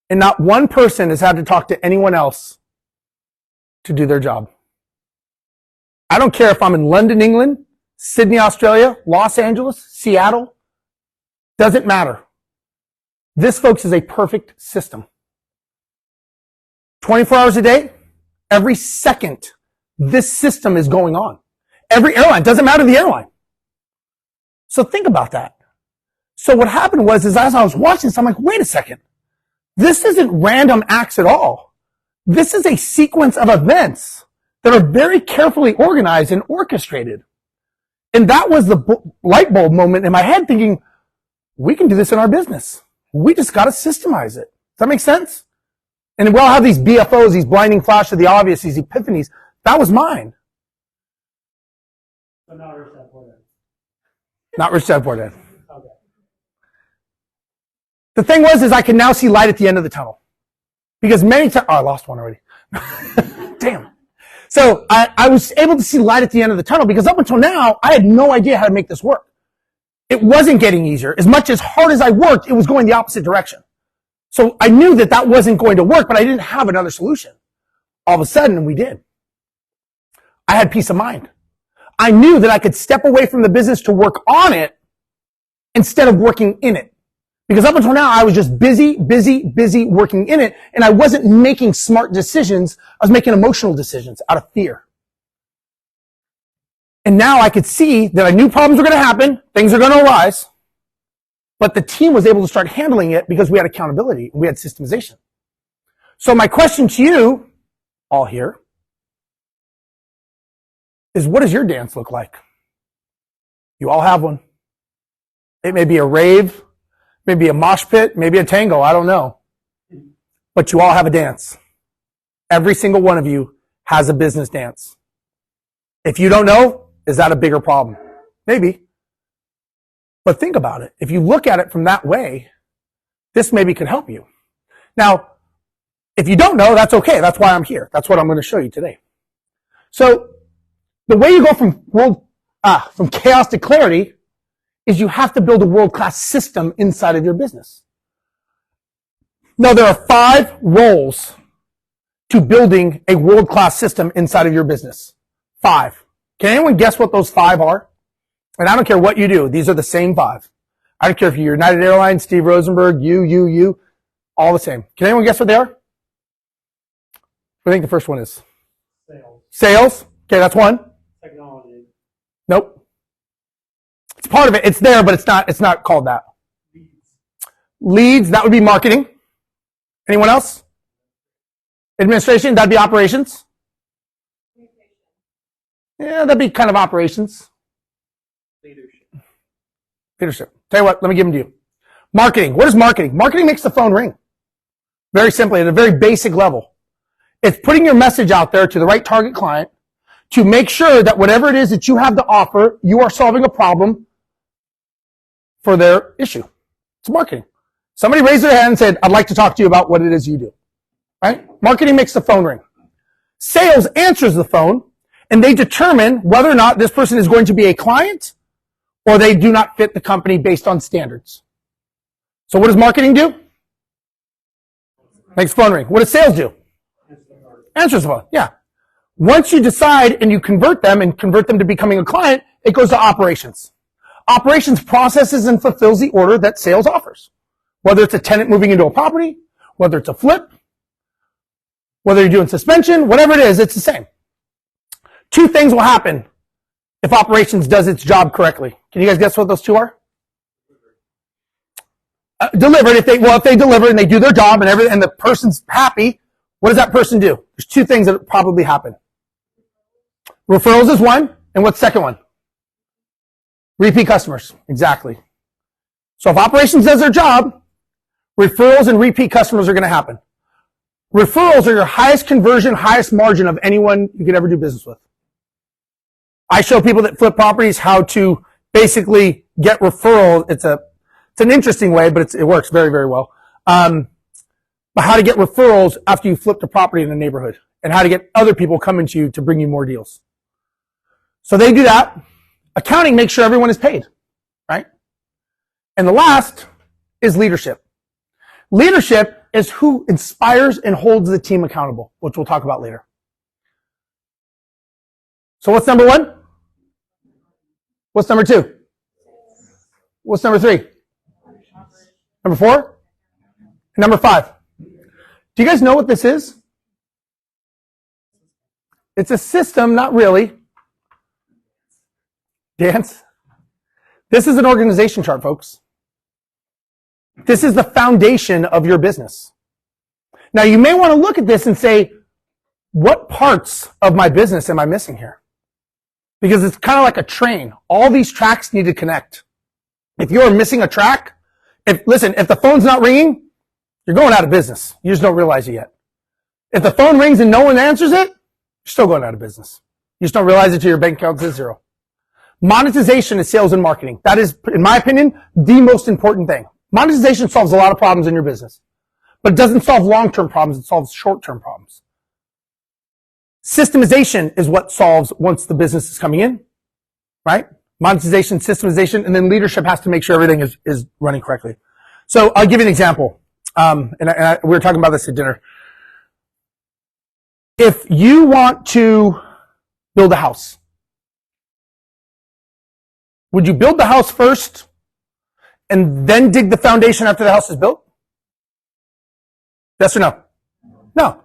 and not one person has had to talk to anyone else to do their job. I don't care if I'm in London, England, Sydney, Australia, Los Angeles, Seattle. Doesn't matter. This, folks, is a perfect system. 24 hours a day, every second, this system is going on. Every airline, doesn't matter the airline. So think about that. So what happened was, as I was watching this, I'm like, wait a second. This isn't random acts at all. This is a sequence of events that are very carefully organized and orchestrated. And that was the light bulb moment in my head thinking, we can do this in our business. We just got to systemize it. Does that make sense? And we all have these BFOs, these blinding flash of the obvious, these epiphanies. That was mine. But not Rich Dad Poor Dad. Not Rich Dad Poor Dad. Okay. The thing was, is I can now see light at the end of the tunnel. Because many times, I lost one already. Damn. So I was able to see light at the end of the tunnel because up until now, I had no idea how to make this work. It wasn't getting easier. As much as hard as I worked, it was going the opposite direction. So I knew that that wasn't going to work, but I didn't have another solution. All of a sudden, we did. I had peace of mind. I knew that I could step away from the business to work on it instead of working in it. Because up until now, I was just busy working in it, and I wasn't making smart decisions. I was making emotional decisions out of fear. And now I could see that I knew problems were going to happen, things are going to arise, but the team was able to start handling it because we had accountability and we had systemization. So my question to you all here is, what does your dance look like? You all have one. It may be a rave, maybe a mosh pit, maybe a tango, I don't know. But you all have a dance. Every single one of you has a business dance. If you don't know, is that a bigger problem? Maybe. But think about it. If you look at it from that way, this maybe could help you. Now, if you don't know, that's okay. That's why I'm here. That's what I'm going to show you today. So, the way you go from chaos to clarity is you have to build a world-class system inside of your business. Now, there are 5 roles to building a world-class system inside of your business. 5. Can anyone guess what those 5 are? And I don't care what you do. These are the same 5. I don't care if you're United Airlines, Steve Rozenberg, you, all the same. Can anyone guess what they are? What do you think the first one is? Sales. Okay, that's one. Technology. Nope. It's part of it. It's there, but it's not called that. Leads, that would be marketing. Anyone else? Administration, that'd be operations. Yeah, that'd be kind of operations. Leadership. Tell you what, let me give them to you. Marketing. What is marketing? Marketing makes the phone ring. Very simply, at a very basic level. It's putting your message out there to the right target client to make sure that whatever it is that you have to offer, you are solving a problem for their issue. It's marketing. Somebody raised their hand and said, I'd like to talk to you about what it is you do. Right? Marketing makes the phone ring. Sales answers the phone, and they determine whether or not this person is going to be a client or they do not fit the company based on standards. So what does marketing do? Makes the phone ring. What does sales do? Answers the phone. Yeah. Once you decide and you convert them to becoming a client, it goes to operations. Operations processes and fulfills the order that sales offers. Whether it's a tenant moving into a property, whether it's a flip, whether you're doing suspension, whatever it is, it's the same. 2 things will happen if operations does its job correctly. Can you guys guess what those 2 are? Delivered. If they deliver and they do their job and everything, and the person's happy, what does that person do? There's 2 things that probably happen. Referrals is one, and what's the second one? Repeat customers. Exactly. So if operations does their job, referrals and repeat customers are going to happen. Referrals are your highest conversion, highest margin of anyone you could ever do business with. I show people that flip properties how to basically get referrals. It's an interesting way, but it works very, very well. But how to get referrals after you flipped a property in a neighborhood, and how to get other people coming to you to bring you more deals. So they do that. Accounting makes sure everyone is paid, right? And the last is leadership. Leadership is who inspires and holds the team accountable, which we'll talk about later. So what's number 1? What's number 2? What's number 3? Number 4? And number 5. Do you guys know what this is? It's a system, not really. Dance. This is an organization chart, folks. This is the foundation of your business. Now, you may want to look at this and say, what parts of my business am I missing here? Because it's kind of like a train. All these tracks need to connect. If you're missing a track, if the phone's not ringing, you're going out of business. You just don't realize it yet. If the phone rings and no one answers it, you're still going out of business. You just don't realize it till your bank account is 0. Monetization is sales and marketing. That is, in my opinion, the most important thing. Monetization solves a lot of problems in your business, but it doesn't solve long-term problems. It solves short-term problems. Systemization is what solves once the business is coming in, right? Monetization, systemization, and then leadership has to make sure everything is running correctly. So I'll give you an example. We were talking about this at dinner. If you want to build a house, would you build the house first and then dig the foundation after the house is built? Yes or no? No.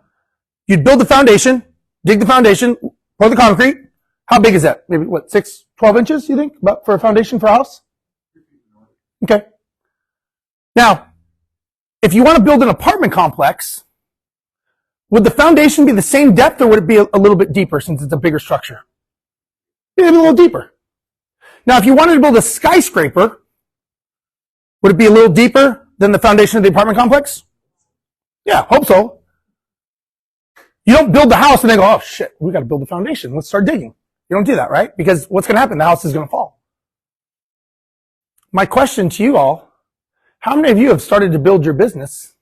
You'd build the foundation, dig the foundation, pour the concrete. How big is that? Maybe what, 12 inches, you think, about for a foundation for a house? Okay. Now, if you want to build an apartment complex, would the foundation be the same depth or would it be a little bit deeper since it's a bigger structure? Maybe a little deeper. Now, if you wanted to build a skyscraper, would it be a little deeper than the foundation of the apartment complex? Yeah, hope so. You don't build the house and then go, oh shit, we got to build the foundation. Let's start digging. You don't do that, right? Because what's going to happen? The house is going to fall. My question to you all, how many of you have started to build your business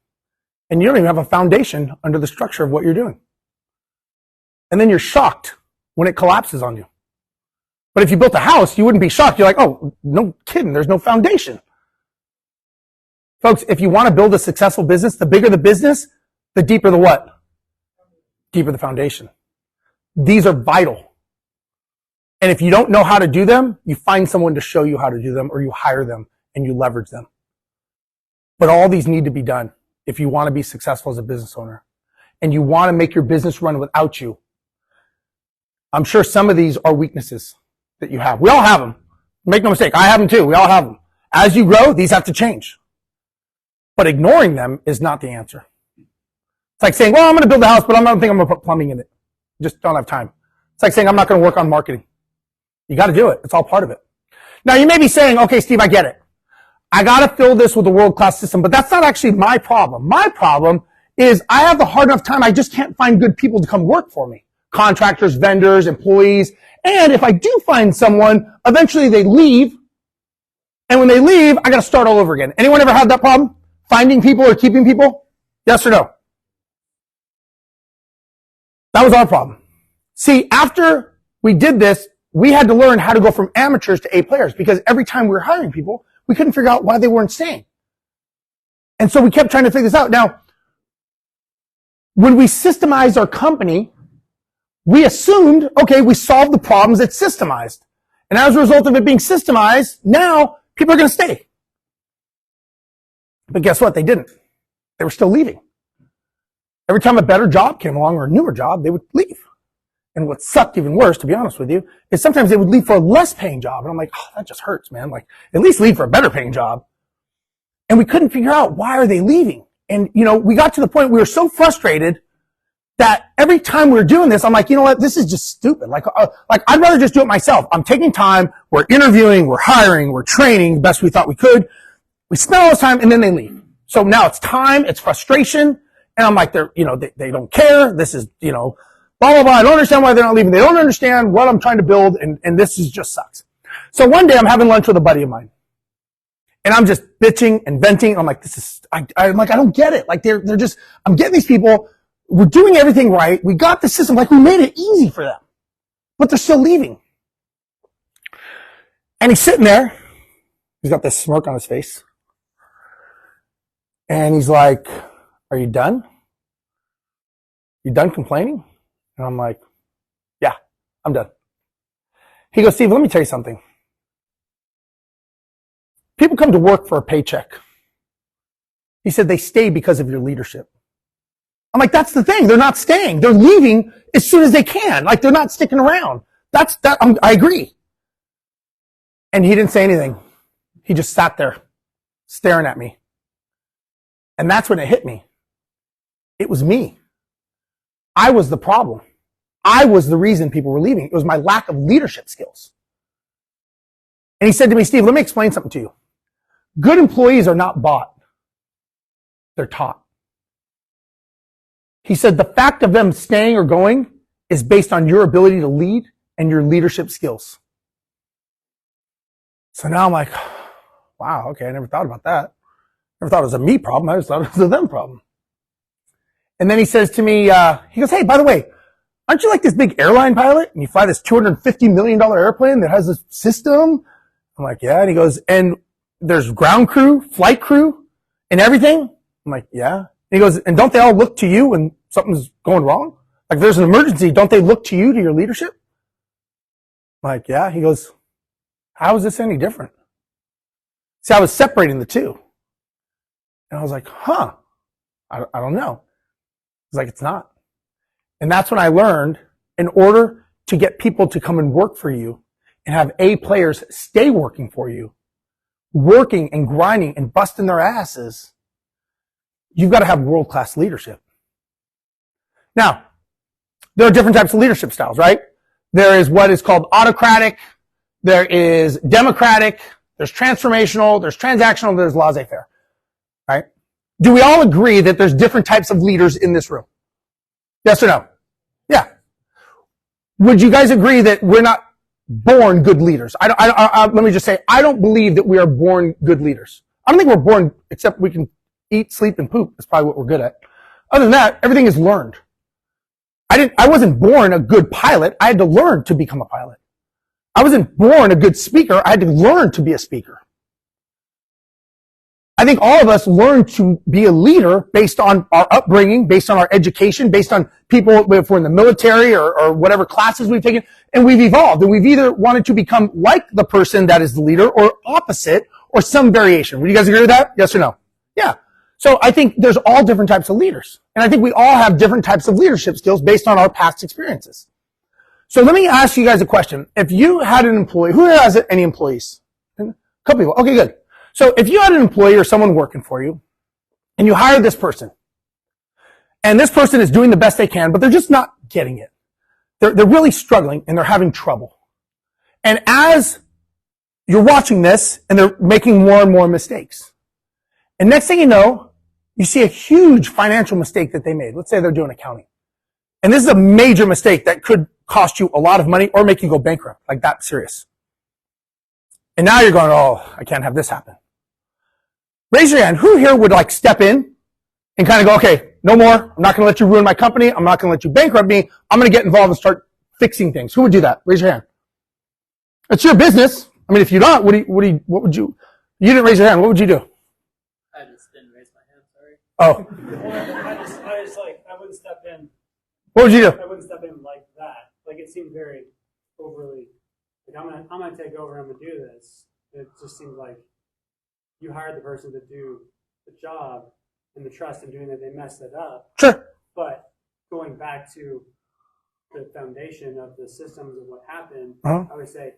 and you don't even have a foundation under the structure of what you're doing? And then you're shocked when it collapses on you. But if you built a house, you wouldn't be shocked. You're like, oh, no kidding, there's no foundation. Folks, if you want to build a successful business, the bigger the business, the deeper the what? Deeper the foundation. These are vital. And if you don't know how to do them, you find someone to show you how to do them, or you hire them and you leverage them. But all these need to be done if you want to be successful as a business owner and you want to make your business run without you. I'm sure some of these are weaknesses that you have. We all have them. Make no mistake. I have them too. We all have them. As you grow, these have to change. But ignoring them is not the answer. It's like saying, well, I'm going to build a house, but I don't think I'm going to put plumbing in it. Just don't have time. It's like saying, I'm not going to work on marketing. You got to do it. It's all part of it. Now, you may be saying, okay, Steve, I get it. I got to fill this with a world-class system, but that's not actually my problem. My problem is I have a hard enough time. I just can't find good people to come work for me. Contractors, vendors, employees. And if I do find someone, eventually they leave. And when they leave, I got to start all over again. Anyone ever had that problem? Finding people or keeping people? Yes or no? That was our problem. See, after we did this, we had to learn how to go from amateurs to A players because every time we were hiring people, we couldn't figure out why they weren't staying. And so we kept trying to figure this out. Now, when we systemized our company, we assumed, okay, we solved the problems it's systemized. And as a result of it being systemized, now people are going to stay. But guess what? They didn't. They were still leaving. Every time a better job came along or a newer job, they would leave. And what sucked even worse, to be honest with you, is sometimes they would leave for a less paying job. And I'm like, oh, that just hurts, man. Like, at least leave for a better paying job. And we couldn't figure out why are they leaving. And, we got to the point we were so frustrated that every time we were doing this, I'm like, you know what? This is just stupid. Like I'd rather just do it myself. I'm taking time. We're interviewing. We're hiring. We're training the best we thought we could. We spend all this time and then they leave. So now it's time. It's frustration. And I'm like, they don't care. This is, blah, blah, blah. I don't understand why they're not leaving. They don't understand what I'm trying to build. And this is just sucks. So one day I'm having lunch with a buddy of mine and I'm just bitching and venting. I'm like, I'm like, I don't get it. Like they're just, I'm getting these people. We're doing everything right. We got the system. Like we made it easy for them, but they're still leaving. And he's sitting there. He's got this smirk on his face. And he's like, are you done? You done complaining? And I'm like, yeah, I'm done. He goes, Steve, let me tell you something. People come to work for a paycheck. He said they stay because of your leadership. I'm like, that's the thing. They're not staying. They're leaving as soon as they can. Like they're not sticking around. I agree. And he didn't say anything. He just sat there staring at me. And that's when it hit me. It was me. I was the problem. I was the reason people were leaving. It was my lack of leadership skills. And he said to me, Steve, let me explain something to you. Good employees are not bought. They're taught. He said the fact of them staying or going is based on your ability to lead and your leadership skills. So now I'm like, wow, okay, I never thought about that. Never thought it was a me problem. I just thought it was a them problem. And then he says to me, he goes, hey, by the way, aren't you like this big airline pilot? And you fly this $250 million airplane that has this system? I'm like, yeah. And he goes, and there's ground crew, flight crew, and everything? I'm like, yeah. And he goes, and don't they all look to you when something's going wrong? Like if there's an emergency, don't they look to you, to your leadership? I'm like, yeah. He goes, how is this any different? See, I was separating the two. And I was like, I don't know. It's like, it's not. And that's when I learned, in order to get people to come and work for you and have A players stay working for you, working and grinding and busting their asses, you've got to have world-class leadership. Now, there are different types of leadership styles, right? There is what is called autocratic, there is democratic, there's transformational, there's transactional, there's laissez-faire, right? Do we all agree that there's different types of leaders in this room? Yes or no? Yeah. Would you guys agree that we're not born good leaders? Let me just say, I don't believe that we are born good leaders. I don't think we're born, except we can eat, sleep, and poop. That's probably what we're good at. Other than that, everything is learned. I wasn't born a good pilot. I had to learn to become a pilot. I wasn't born a good speaker. I had to learn to be a speaker. I think all of us learn to be a leader based on our upbringing, based on our education, based on people, if we're in the military or whatever classes we've taken, and we've evolved. And we've either wanted to become like the person that is the leader or opposite or some variation. Would you guys agree with that? Yes or no? Yeah. So I think there's all different types of leaders. And I think we all have different types of leadership skills based on our past experiences. So let me ask you guys a question. If you had an employee, who has any employees? A couple people. Okay, good. So if you had an employee or someone working for you, and you hired this person, and this person is doing the best they can, but they're just not getting it. They're really struggling, and they're having trouble. And as you're watching this, and they're making more and more mistakes, and next thing you know, you see a huge financial mistake that they made. Let's say they're doing accounting. And this is a major mistake that could cost you a lot of money or make you go bankrupt, like that serious. And now you're going, oh, I can't have this happen. Raise your hand. Who here would like step in and kind of go, okay, no more. I'm not going to let you ruin my company. I'm not going to let you bankrupt me. I'm going to get involved and start fixing things. Who would do that? Raise your hand. It's your business. I mean, if you're not, what would you didn't raise your hand. What would you do? I just didn't raise my hand, sorry. Oh. I just like, I wouldn't step in. What would you do? I wouldn't step in like that. Like, it seemed very overly, like, I'm gonna take over, I'm gonna do this. It just seemed like you hired the person to do the job and the trust in doing it, they messed it up. Sure. But going back to the foundation of the systems of what happened, Uh-huh. I would say,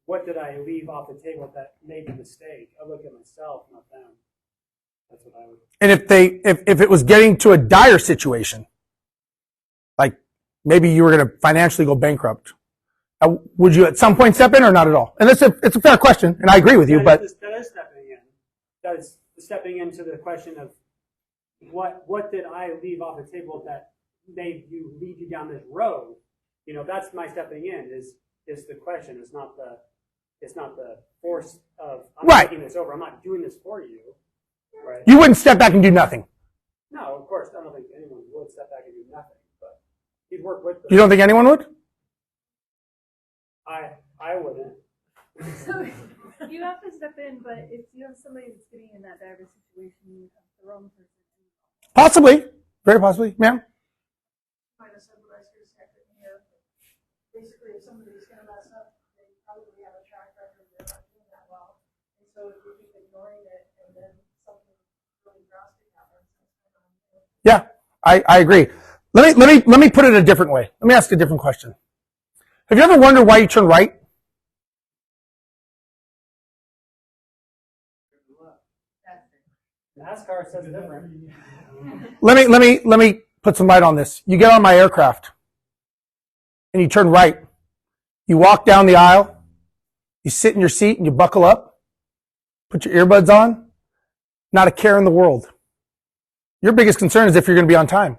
what did I leave off the table that made the mistake? I look at myself, not them. That's what I would. And if it was getting to a dire situation, like maybe you were going to financially go bankrupt, would you at some point step in or not at all? And it's a fair question, and I agree with you, that but is stepping in. That is stepping into the question of what did I leave off the table that made you lead you down this road? You know, that's my stepping in is the question. It's not the force of I'm right. taking this over. I'm not doing this for you. Right. You wouldn't step back and do nothing. No, of course. I don't think anyone would step back and do nothing, but he'd work with them. You don't think anyone would? I wouldn't. So you have to step in, but if you have somebody that's getting in that dire situation, you have the wrong person. Possibly. Very possibly. Ma'am? Might have said what I was going to say, you know, basically if somebody's going to mess up, they probably have a track record, they're not doing that well. And so if we keep ignoring it and then something really drastic happens, Yeah, I agree. Let me put it a different way. Let me ask a different question. Have you ever wondered why you turn right? NASCAR says different. Let me put some light on this. You get on my aircraft and you turn right. You walk down the aisle, you sit in your seat and you buckle up, put your earbuds on, not a care in the world. Your biggest concern is if you're going to be on time.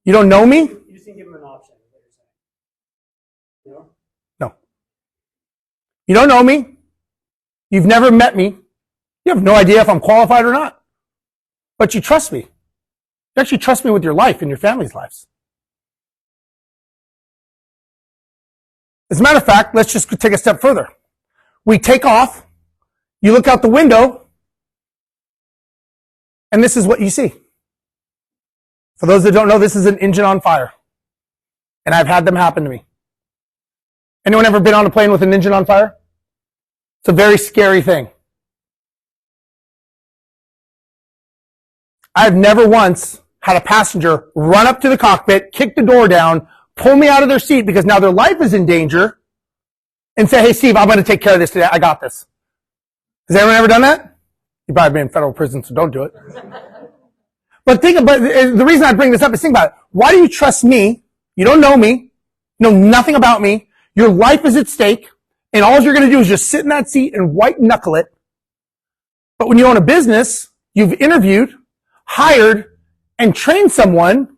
You don't know me? You just didn't give them an option, is what you're saying. You know? No. You don't know me. You've never met me. You have no idea if I'm qualified or not. But you trust me. You actually trust me with your life and your family's lives. As a matter of fact, let's just take a step further. We take off. You look out the window. And this is what you see. For those that don't know, this is an engine on fire. And I've had them happen to me. Anyone ever been on a plane with an engine on fire? It's a very scary thing. I've never once had a passenger run up to the cockpit, kick the door down, pull me out of their seat because now their life is in danger, and say, hey, Steve, I'm going to take care of this today. I got this. Has anyone ever done that? You've probably been in federal prison, so don't do it. But the reason I bring this up is think about it. Why do you trust me? You don't know me, know nothing about me. Your life is at stake, and all you're going to do is just sit in that seat and white knuckle it. But when you own a business, you've interviewed, hired, and trained someone,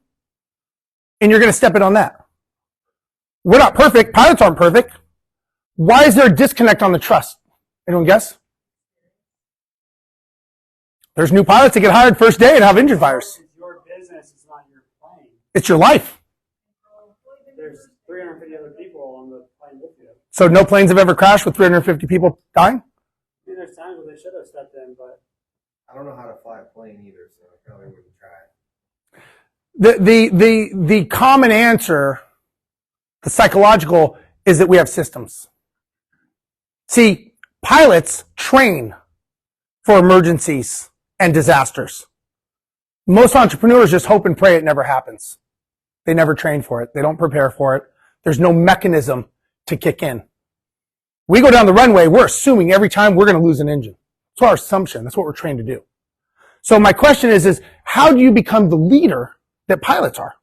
and you're going to step in on that. We're not perfect. Pilots aren't perfect. Why is there a disconnect on the trust? Anyone guess? There's new pilots that get hired first day and have engine fires. It's your business, it's not your plane. It's your life. There's 350 other people on the plane with you. So no planes have ever crashed with 350 people dying? I mean, there's times where they should have stepped in, but I don't know how to fly a plane either, so I probably wouldn't try. The common answer, the psychological, is that we have systems. See, pilots train for emergencies and disasters. Most entrepreneurs just hope and pray it never happens. They never train for it. They don't prepare for it. There's no mechanism to kick in. We go down the runway, we're assuming every time we're going to lose an engine. That's our assumption. That's what we're trained to do. So my question is how do you become the leader that pilots are?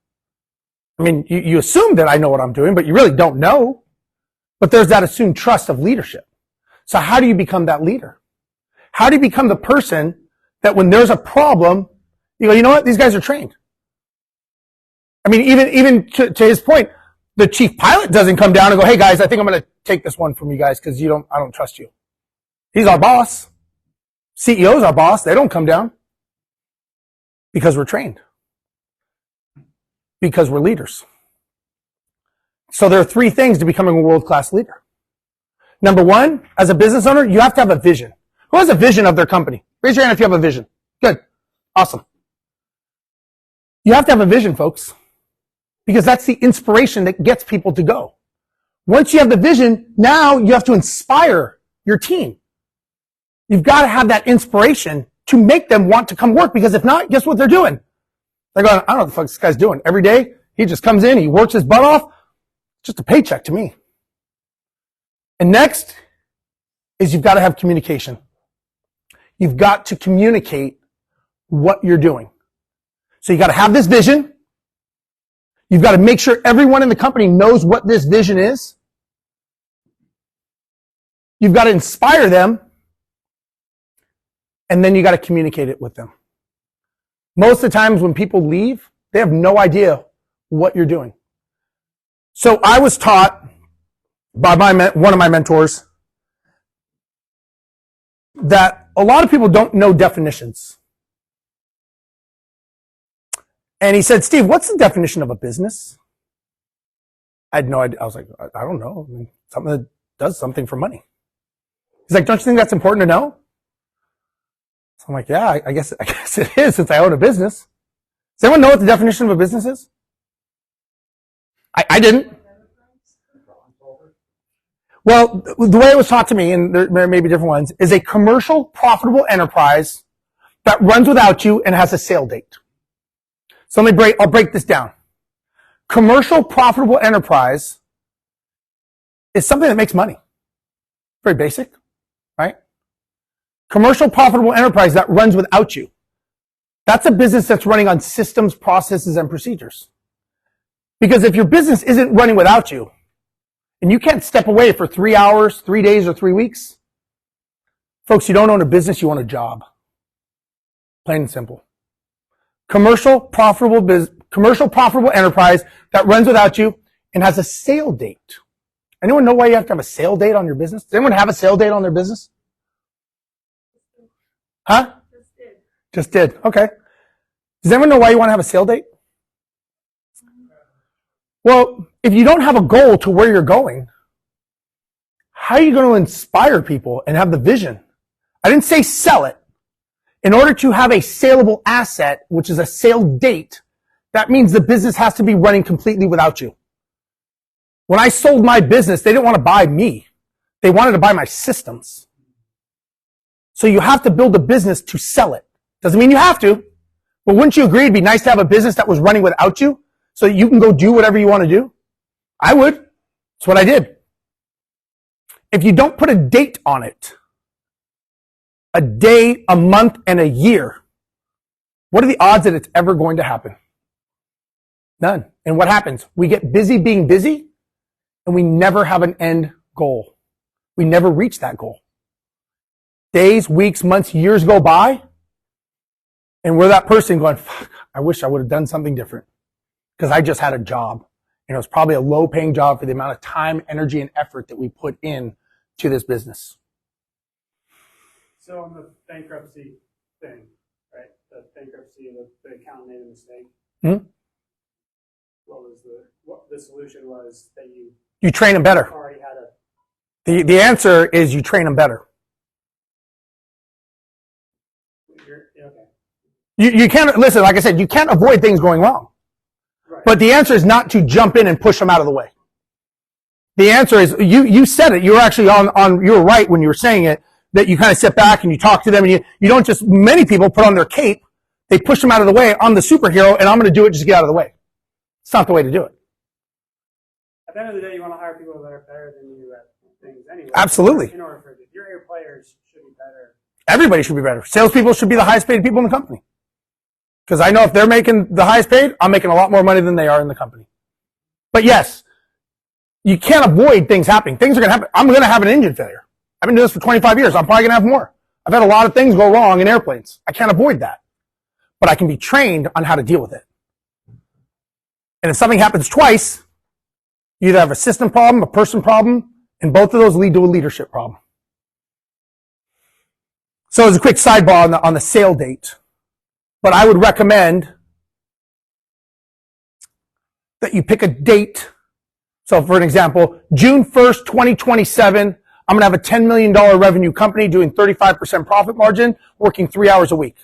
I mean, you assume that I know what I'm doing, but you really don't know. But there's that assumed trust of leadership. So how do you become that leader? How do you become the person that when there's a problem, you go, you know what? These guys are trained. I mean, even to his point, the chief pilot doesn't come down and go, hey guys, I think I'm going to take this one from you guys because I don't trust you. He's our boss. CEO's our boss. They don't come down because we're trained. Because we're leaders. So there are 3 things to becoming a world-class leader. Number 1, as a business owner, you have to have a vision. Who has a vision of their company? Raise your hand if you have a vision. Good. Awesome. You have to have a vision, folks, because that's the inspiration that gets people to go. Once you have the vision, now you have to inspire your team. You've got to have that inspiration to make them want to come work, because if not, guess what they're doing? They're going, I don't know what the fuck this guy's doing. Every day, he just comes in, he works his butt off. Just a paycheck to me. And next is you've got to have communication. You've got to communicate what you're doing. So you got to have this vision. You've got to make sure everyone in the company knows what this vision is. You've got to inspire them. And then you got to communicate it with them. Most of the times when people leave, they have no idea what you're doing. So I was taught by one of my mentors that a lot of people don't know definitions. And he said, Steve, what's the definition of a business? I had no idea. I was like, I don't know. I mean, something that does something for money. He's like, don't you think that's important to know? So I'm like, yeah, I guess it is, since I own a business. Does anyone know what the definition of a business is? I didn't. Well, the way it was taught to me, and there may be different ones, is a commercial, profitable enterprise that runs without you and has a sale date. So I'll break this down. Commercial, profitable enterprise is something that makes money. Very basic, right? Commercial, profitable enterprise that runs without you. That's a business that's running on systems, processes, and procedures. Because if your business isn't running without you, and you can't step away for 3 hours, 3 days, or 3 weeks, folks, you don't own a business, you own a job. Plain and simple. Commercial, profitable enterprise that runs without you and has a sale date. Anyone know why you have to have a sale date on your business? Does anyone have a sale date on their business? Huh? Just did. Okay. Does anyone know why you want to have a sale date? Well, if you don't have a goal to where you're going, how are you going to inspire people and have the vision? I didn't say sell it. In order to have a saleable asset, which is a sale date, that means the business has to be running completely without you. When I sold my business, they didn't want to buy me. They wanted to buy my systems. So you have to build a business to sell it. Doesn't mean you have to, But wouldn't you agree it'd be nice to have a business that was running without you so that you can go do whatever you want to do? I would. That's what I did. If you don't put a date on it, a day, a month, and a year, what are the odds that it's ever going to happen? None. And what happens? We get busy being busy, and we never have an end goal. We never reach that goal. Days, weeks, months, years go by, and we're that person going, fuck, I wish I would have done something different because I just had a job. And it was probably a low-paying job for the amount of time, energy, and effort that we put in to this business. So on the bankruptcy thing, right? The bankruptcy, the accountant made a mistake. Hmm? What the solution was that you train them better. already had a. The answer is you train them better. Okay. You can't, listen, like I said, you can't avoid things going wrong. Right. But the answer is not to jump in and push them out of the way. The answer is, you said it, you were actually you were right when you were saying it, that you kind of sit back and you talk to them and you don't just, many people put on their cape, they push them out of the way, I'm the superhero and I'm going to do it, just get out of the way. It's not the way to do it. At the end of the day, you want to hire people that are better than you at things anyway. Absolutely. In order for your A players should be better. Everybody should be better. Salespeople should be the highest paid people in the company. Because I know if they're making the highest paid, I'm making a lot more money than they are in the company. But yes, you can't avoid things happening. Things are going to happen. I'm going to have an engine failure. I've been doing this for 25 years. I'm probably going to have more. I've had a lot of things go wrong in airplanes. I can't avoid that. But I can be trained on how to deal with it. And if something happens twice, you either have a system problem, a person problem, and both of those lead to a leadership problem. So as a quick sidebar on the sale date, but I would recommend that you pick a date. So for an example, June 1st, 2027, I'm going to have a $10 million revenue company doing 35% profit margin, working 3 hours a week.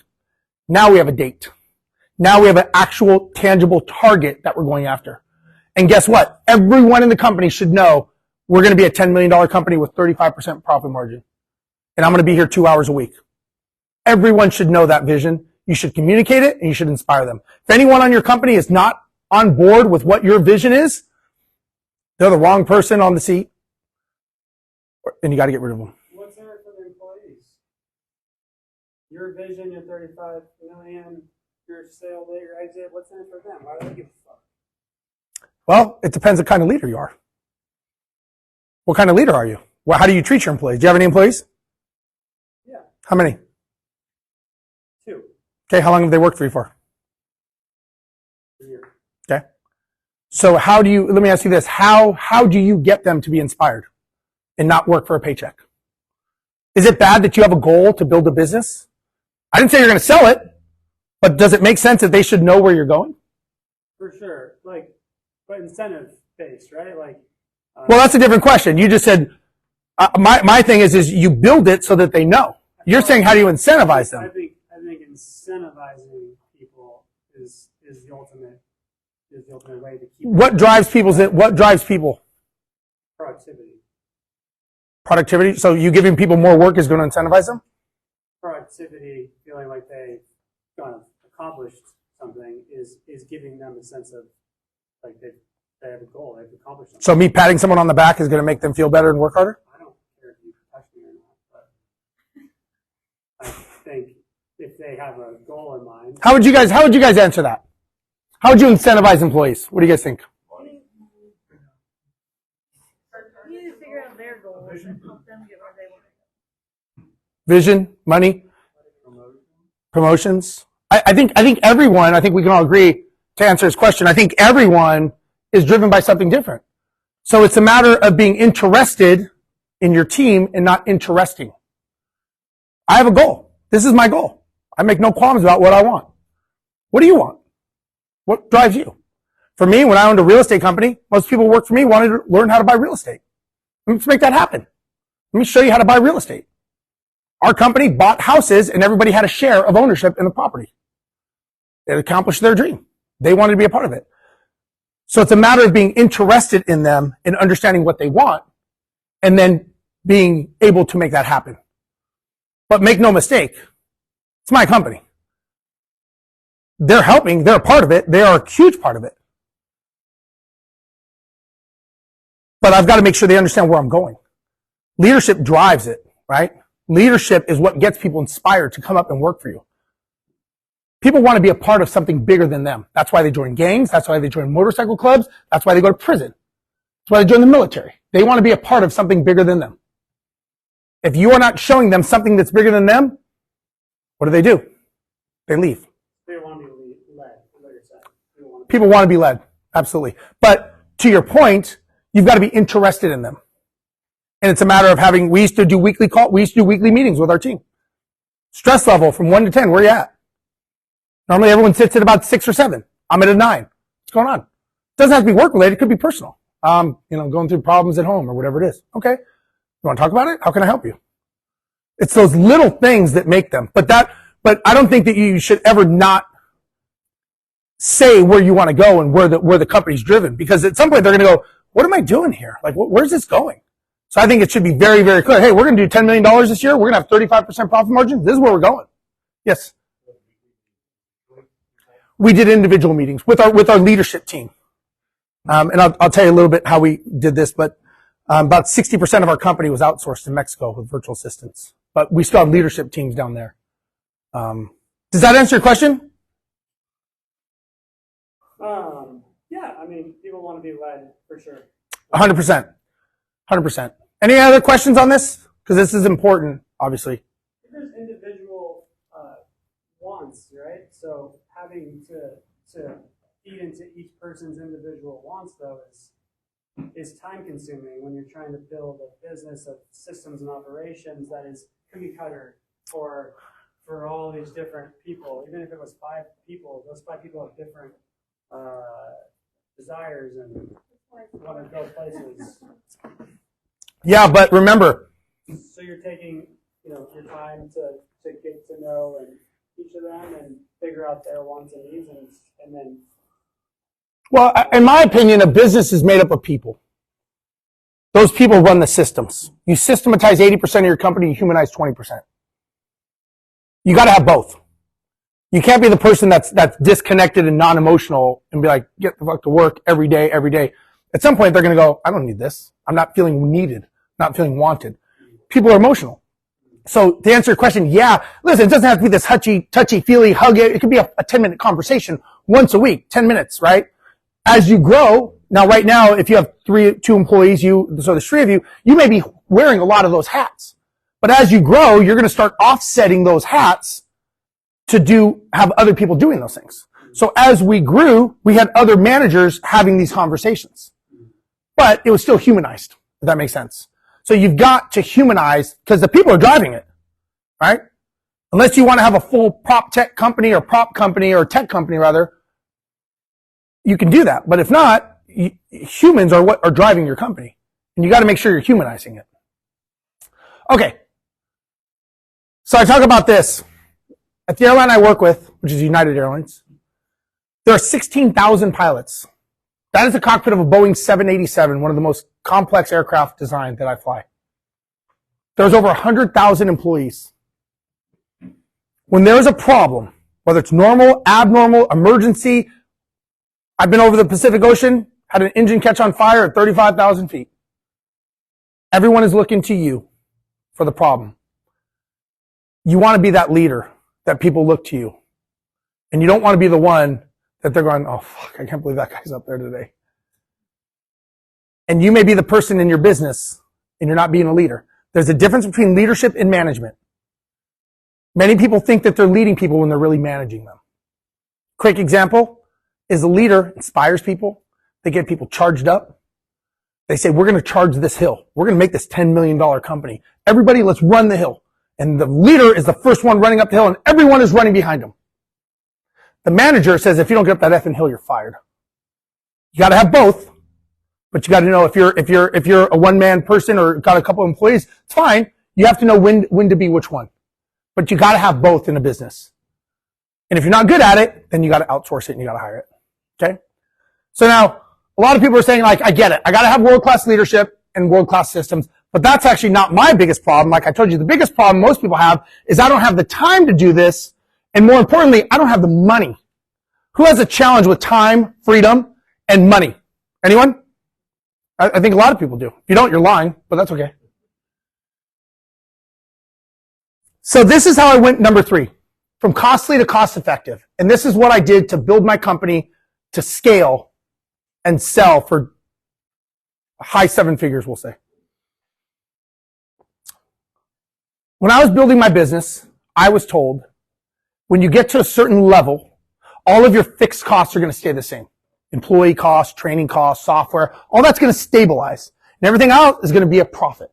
Now we have a date. Now we have an actual tangible target that we're going after. And guess what? Everyone in the company should know we're going to be a $10 million company with 35% profit margin. And I'm going to be here 2 hours a week. Everyone should know that vision. You should communicate it and you should inspire them. If anyone on your company is not on board with what your vision is, they're the wrong person on the seat and you got to get rid of them. What's in it for the employees? Your vision, your 35 million, your sale date, your exit, what's in it for them? Why do they give a fuck? Well, it depends what kind of leader you are. What kind of leader are you? Well, how do you treat your employees? Do you have any employees? Yeah. How many? 2. Okay, how long have they worked for you for? A year. Okay. So let me ask you this, how do you get them to be inspired and not work for a paycheck? Is it bad that you have a goal to build a business? I didn't say you're going to sell it, but does it make sense that they should know where you're going? For sure. But incentive based, right? Well, that's a different question. You just said, my thing is you build it so that they know. You're saying how do you incentivize them? I think incentivizing people is the ultimate way to keep What drives people? productivity. Productivity. So you giving people more work is going to incentivize them? Productivity, feeling like they've kind of accomplished something is giving them a sense of like they have a goal, they've accomplished something. So me patting someone on the back is going to make them feel better and work harder? I don't care if you touch me or not, but I think if they have a goal in mind. How would you guys answer that? How would you incentivize employees? What do you guys think? You need to figure out their goals and help them get where they want to go. Vision, money, promotions. I think everyone, I think we can all agree to answer this question. I think everyone is driven by something different. So it's a matter of being interested in your team and not interesting. I have a goal. This is my goal. I make no qualms about what I want. What do you want? What drives you? For me, when I owned a real estate company, most people who worked for me wanted to learn how to buy real estate. Let's make that happen. Let me show you how to buy real estate. Our company bought houses and everybody had a share of ownership in the property. It accomplished their dream. They wanted to be a part of it. So it's a matter of being interested in them and understanding what they want and then being able to make that happen. But make no mistake, it's my company. They're helping. They're a part of it. They are a huge part of it. But I've got to make sure they understand where I'm going. Leadership drives it, right? Leadership is what gets people inspired to come up and work for you. People want to be a part of something bigger than them. That's why they join gangs. That's why they join motorcycle clubs. That's why they go to prison. That's why they join the military. They want to be a part of something bigger than them. If you are not showing them something that's bigger than them, what do? They leave. They want to be led. Like I said. People want to be led. Absolutely. But to your point, you've got to be interested in them. And it's a matter of we used to do weekly meetings with our team. Stress level from 1 to 10, where are you at? Normally everyone sits at about 6 or 7. I'm at a 9. What's going on? It doesn't have to be work related. It could be personal. Going through problems at home or whatever it is. Okay. You want to talk about it? How can I help you? It's those little things that make them. But I don't think that you should ever not say where you want to go and where the company's driven, because at some point they're going to go, what am I doing here? Like, where's this going? So I think it should be very, very clear. Hey, we're going to do $10 million this year. We're going to have 35% profit margin. This is where we're going. Yes. We did individual meetings with our leadership team. And I'll tell you a little bit how we did this, but about 60% of our company was outsourced in Mexico with virtual assistants, but we still have leadership teams down there. Does that answer your question? Yeah, I mean, people want to be led for sure. 100%. 100%. Any other questions on this? Because this is important, obviously. There's individual wants, right? So having to feed into each person's individual wants, though, is time consuming when you're trying to build a business of systems and operations that is cookie cutter for all these different people. Even if it was 5 people, those 5 people have different desires and want to go places. Yeah, but remember. So you're taking, your time to get to know each of them and figure out their wants and needs, and then. Well, in my opinion, a business is made up of people. Those people run the systems. You systematize 80% of your company, you humanize 20%. You got to have both. You can't be the person that's disconnected and non-emotional and be like, get the fuck to work every day. At some point, they're going to go, I don't need this. I'm not feeling needed, not feeling wanted. People are emotional. So to answer your question, yeah, listen, it doesn't have to be this touchy-feely hug. It could be a 10-minute conversation once a week, 10 minutes, right? As you grow, now right now, if you have 2 employees, so there's 3 of you, you may be wearing a lot of those hats. But as you grow, you're going to start offsetting those hats to have other people doing those things. So as we grew, we had other managers having these conversations. But it was still humanized, if that makes sense. So you've got to humanize, because the people are driving it, right? Unless you want to have a full prop tech company or tech company rather, you can do that. But if not, humans are what are driving your company. And you got to make sure you're humanizing it. Okay. So I talk about this. At the airline I work with, which is United Airlines, there are 16,000 pilots. That is the cockpit of a Boeing 787, one of the most complex aircraft design that I fly. There's over 100,000 employees. When there's a problem, whether it's normal, abnormal, emergency, I've been over the Pacific Ocean, had an engine catch on fire at 35,000 feet. Everyone is looking to you for the problem. You want to be that leader that people look to you. And you don't want to be the one that they're going, oh, fuck, I can't believe that guy's up there today. And you may be the person in your business and you're not being a leader. There's a difference between leadership and management. Many people think that they're leading people when they're really managing them. Quick example is a leader inspires people. They get people charged up. They say, we're going to charge this hill. We're going to make this $10 million company. Everybody, let's run the hill. And the leader is the first one running up the hill and everyone is running behind him. The manager says, if you don't get up that effing hill, you're fired. You got to have both, but you got to know if you're a one-man person or got a couple of employees, it's fine. You have to know when to be which one. But you got to have both in a business. And if you're not good at it, then you got to outsource it and you got to hire it. Okay? So now, a lot of people are saying, like, I get it. I got to have world-class leadership and world-class systems. But that's actually not my biggest problem. Like I told you, the biggest problem most people have is I don't have the time to do this. And more importantly, I don't have the money Who has a challenge with time, freedom, and money? Anyone? I think a lot of people do. If you don't, you're lying, but that's okay. So this is how I went number 3, from costly to cost effective. And this is what I did to build my company to scale and sell for high 7 figures, we'll say. When I was building my business, I was told when you get to a certain level, all of your fixed costs are going to stay the same. Employee costs, training costs, software, all that's going to stabilize. And everything else is going to be a profit.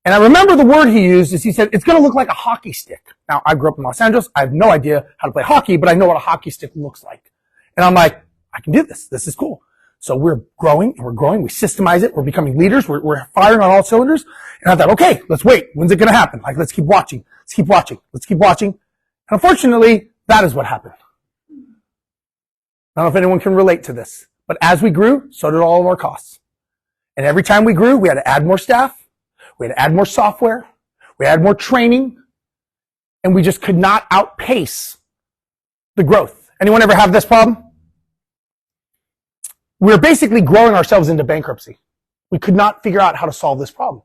And I remember the word he used is he said, it's going to look like a hockey stick. Now, I grew up in Los Angeles. I have no idea how to play hockey, but I know what a hockey stick looks like. And I'm like, I can do this. This is cool. So we're growing and we're growing. We systemize it. We're becoming leaders. We're firing on all cylinders. And I thought, okay, let's wait. When's it going to happen? Like, let's keep watching. Let's keep watching. Let's keep watching. And unfortunately, that is what happened. I don't know if anyone can relate to this, but as we grew, so did all of our costs. And every time we grew, we had to add more staff. We had to add more software. We had more training. And we just could not outpace the growth. Anyone ever have this problem? We were basically growing ourselves into bankruptcy. We could not figure out how to solve this problem.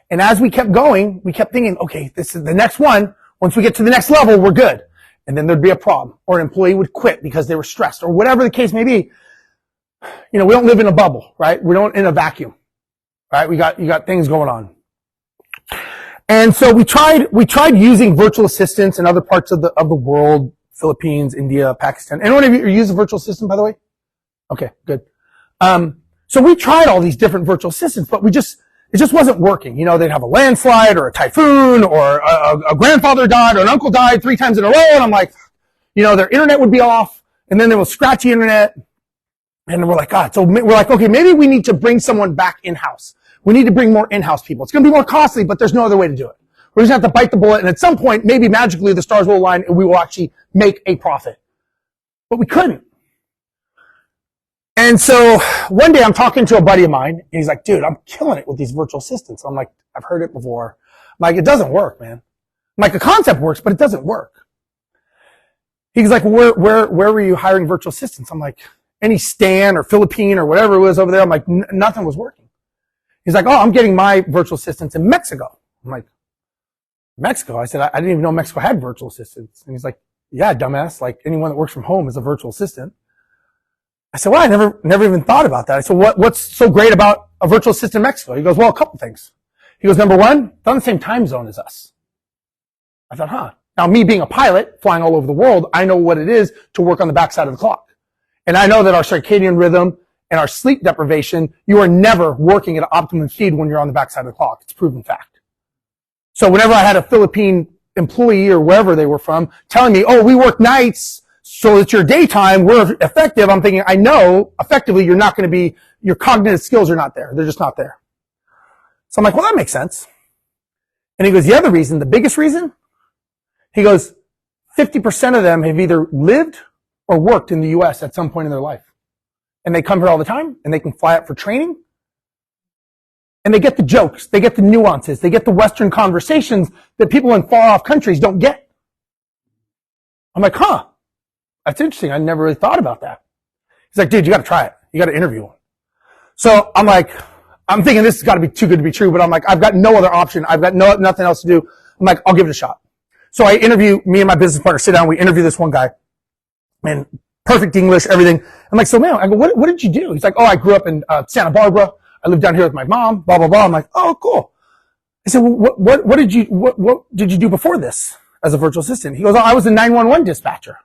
And as we kept going, we kept thinking, okay, this is the next one. Once we get to the next level, we're good. And then there'd be a problem, or an employee would quit because they were stressed, or whatever the case may be. You know, we don't live in a bubble, right? We don't in a vacuum, right? You got things going on. And so we tried using virtual assistants in other parts of the world, Philippines, India, Pakistan. Anyone of you use a virtual assistant, by the way? Okay, good. So we tried all these different virtual assistants, but it just wasn't working. You know, they'd have a landslide or a typhoon or a grandfather died or an uncle died 3 times in a row. And I'm like, you know, their internet would be off and then there was scratchy internet. And we're like, God, so we're like, okay, maybe we need to bring someone back in-house. We need to bring more in-house people. It's going to be more costly, but there's no other way to do it. We're just going to have to bite the bullet. And at some point, maybe magically the stars will align and we will actually make a profit. But we couldn't. And so one day I'm talking to a buddy of mine and he's like, dude, I'm killing it with these virtual assistants. I'm like, I've heard it before. I'm like, it doesn't work, man. I'm like, the concept works, but it doesn't work. He's like, where were you hiring virtual assistants? I'm like, any Stan or Philippine or whatever it was over there. I'm like, nothing was working. He's like, oh, I'm getting my virtual assistants in Mexico. I'm like, Mexico? I said, I didn't even know Mexico had virtual assistants. And he's like, yeah, dumbass. Like anyone that works from home is a virtual assistant. I said, well, I never even thought about that. I said, what's so great about a virtual assistant in Mexico? He goes, well, a couple things. He goes, number one, they're on the same time zone as us. I thought, huh. Now, me being a pilot, flying all over the world, I know what it is to work on the backside of the clock. And I know that our circadian rhythm and our sleep deprivation, you are never working at optimum speed when you're on the backside of the clock. It's proven fact. So whenever I had a Philippine employee or wherever they were from telling me, oh, we work nights, so it's your daytime, we're effective. I'm thinking, I know effectively you're not going to be, your cognitive skills are not there. They're just not there. So I'm like, well, that makes sense. And he goes, the other reason, the biggest reason, he goes, 50% of them have either lived or worked in the US at some point in their life. And they come here all the time and they can fly out for training. And they get the jokes, they get the nuances, they get the Western conversations that people in far off countries don't get. I'm like, huh. That's interesting. I never really thought about that. He's like, dude, you got to try it. You got to interview one. So I'm like, I'm thinking this has got to be too good to be true, but I'm like, I've got no other option. I've got nothing else to do. I'm like, I'll give it a shot. So I interview, me and my business partner sit down, we interview this one guy, and perfect English, everything. I'm like, so man, I go, what did you do? He's like, oh, I grew up in Santa Barbara. I lived down here with my mom, blah, blah, blah. I'm like, oh, cool. I said, well, what did you do before this as a virtual assistant? He goes, oh, I was a 911 dispatcher.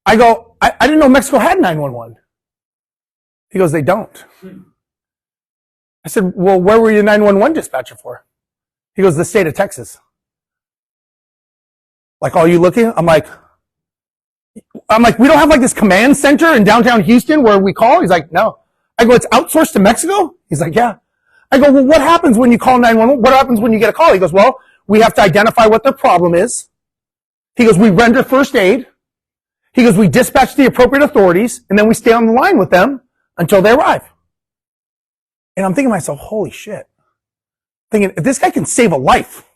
I go, I didn't know Mexico had 911. He goes, they don't. I said, well, where were you a 911 dispatcher for? He goes, the state of Texas. Like, are you looking? I'm like, we don't have like this command center in downtown Houston where we call? He's like, no. I go, it's outsourced to Mexico? He's like, yeah. I go, well, what happens when you call 911? What happens when you get a call? He goes, well, we have to identify what their problem is. He goes, we render first aid. He goes, we dispatch the appropriate authorities, and then we stay on the line with them until they arrive. And I'm thinking to myself, holy shit. Thinking, if this guy can save a life,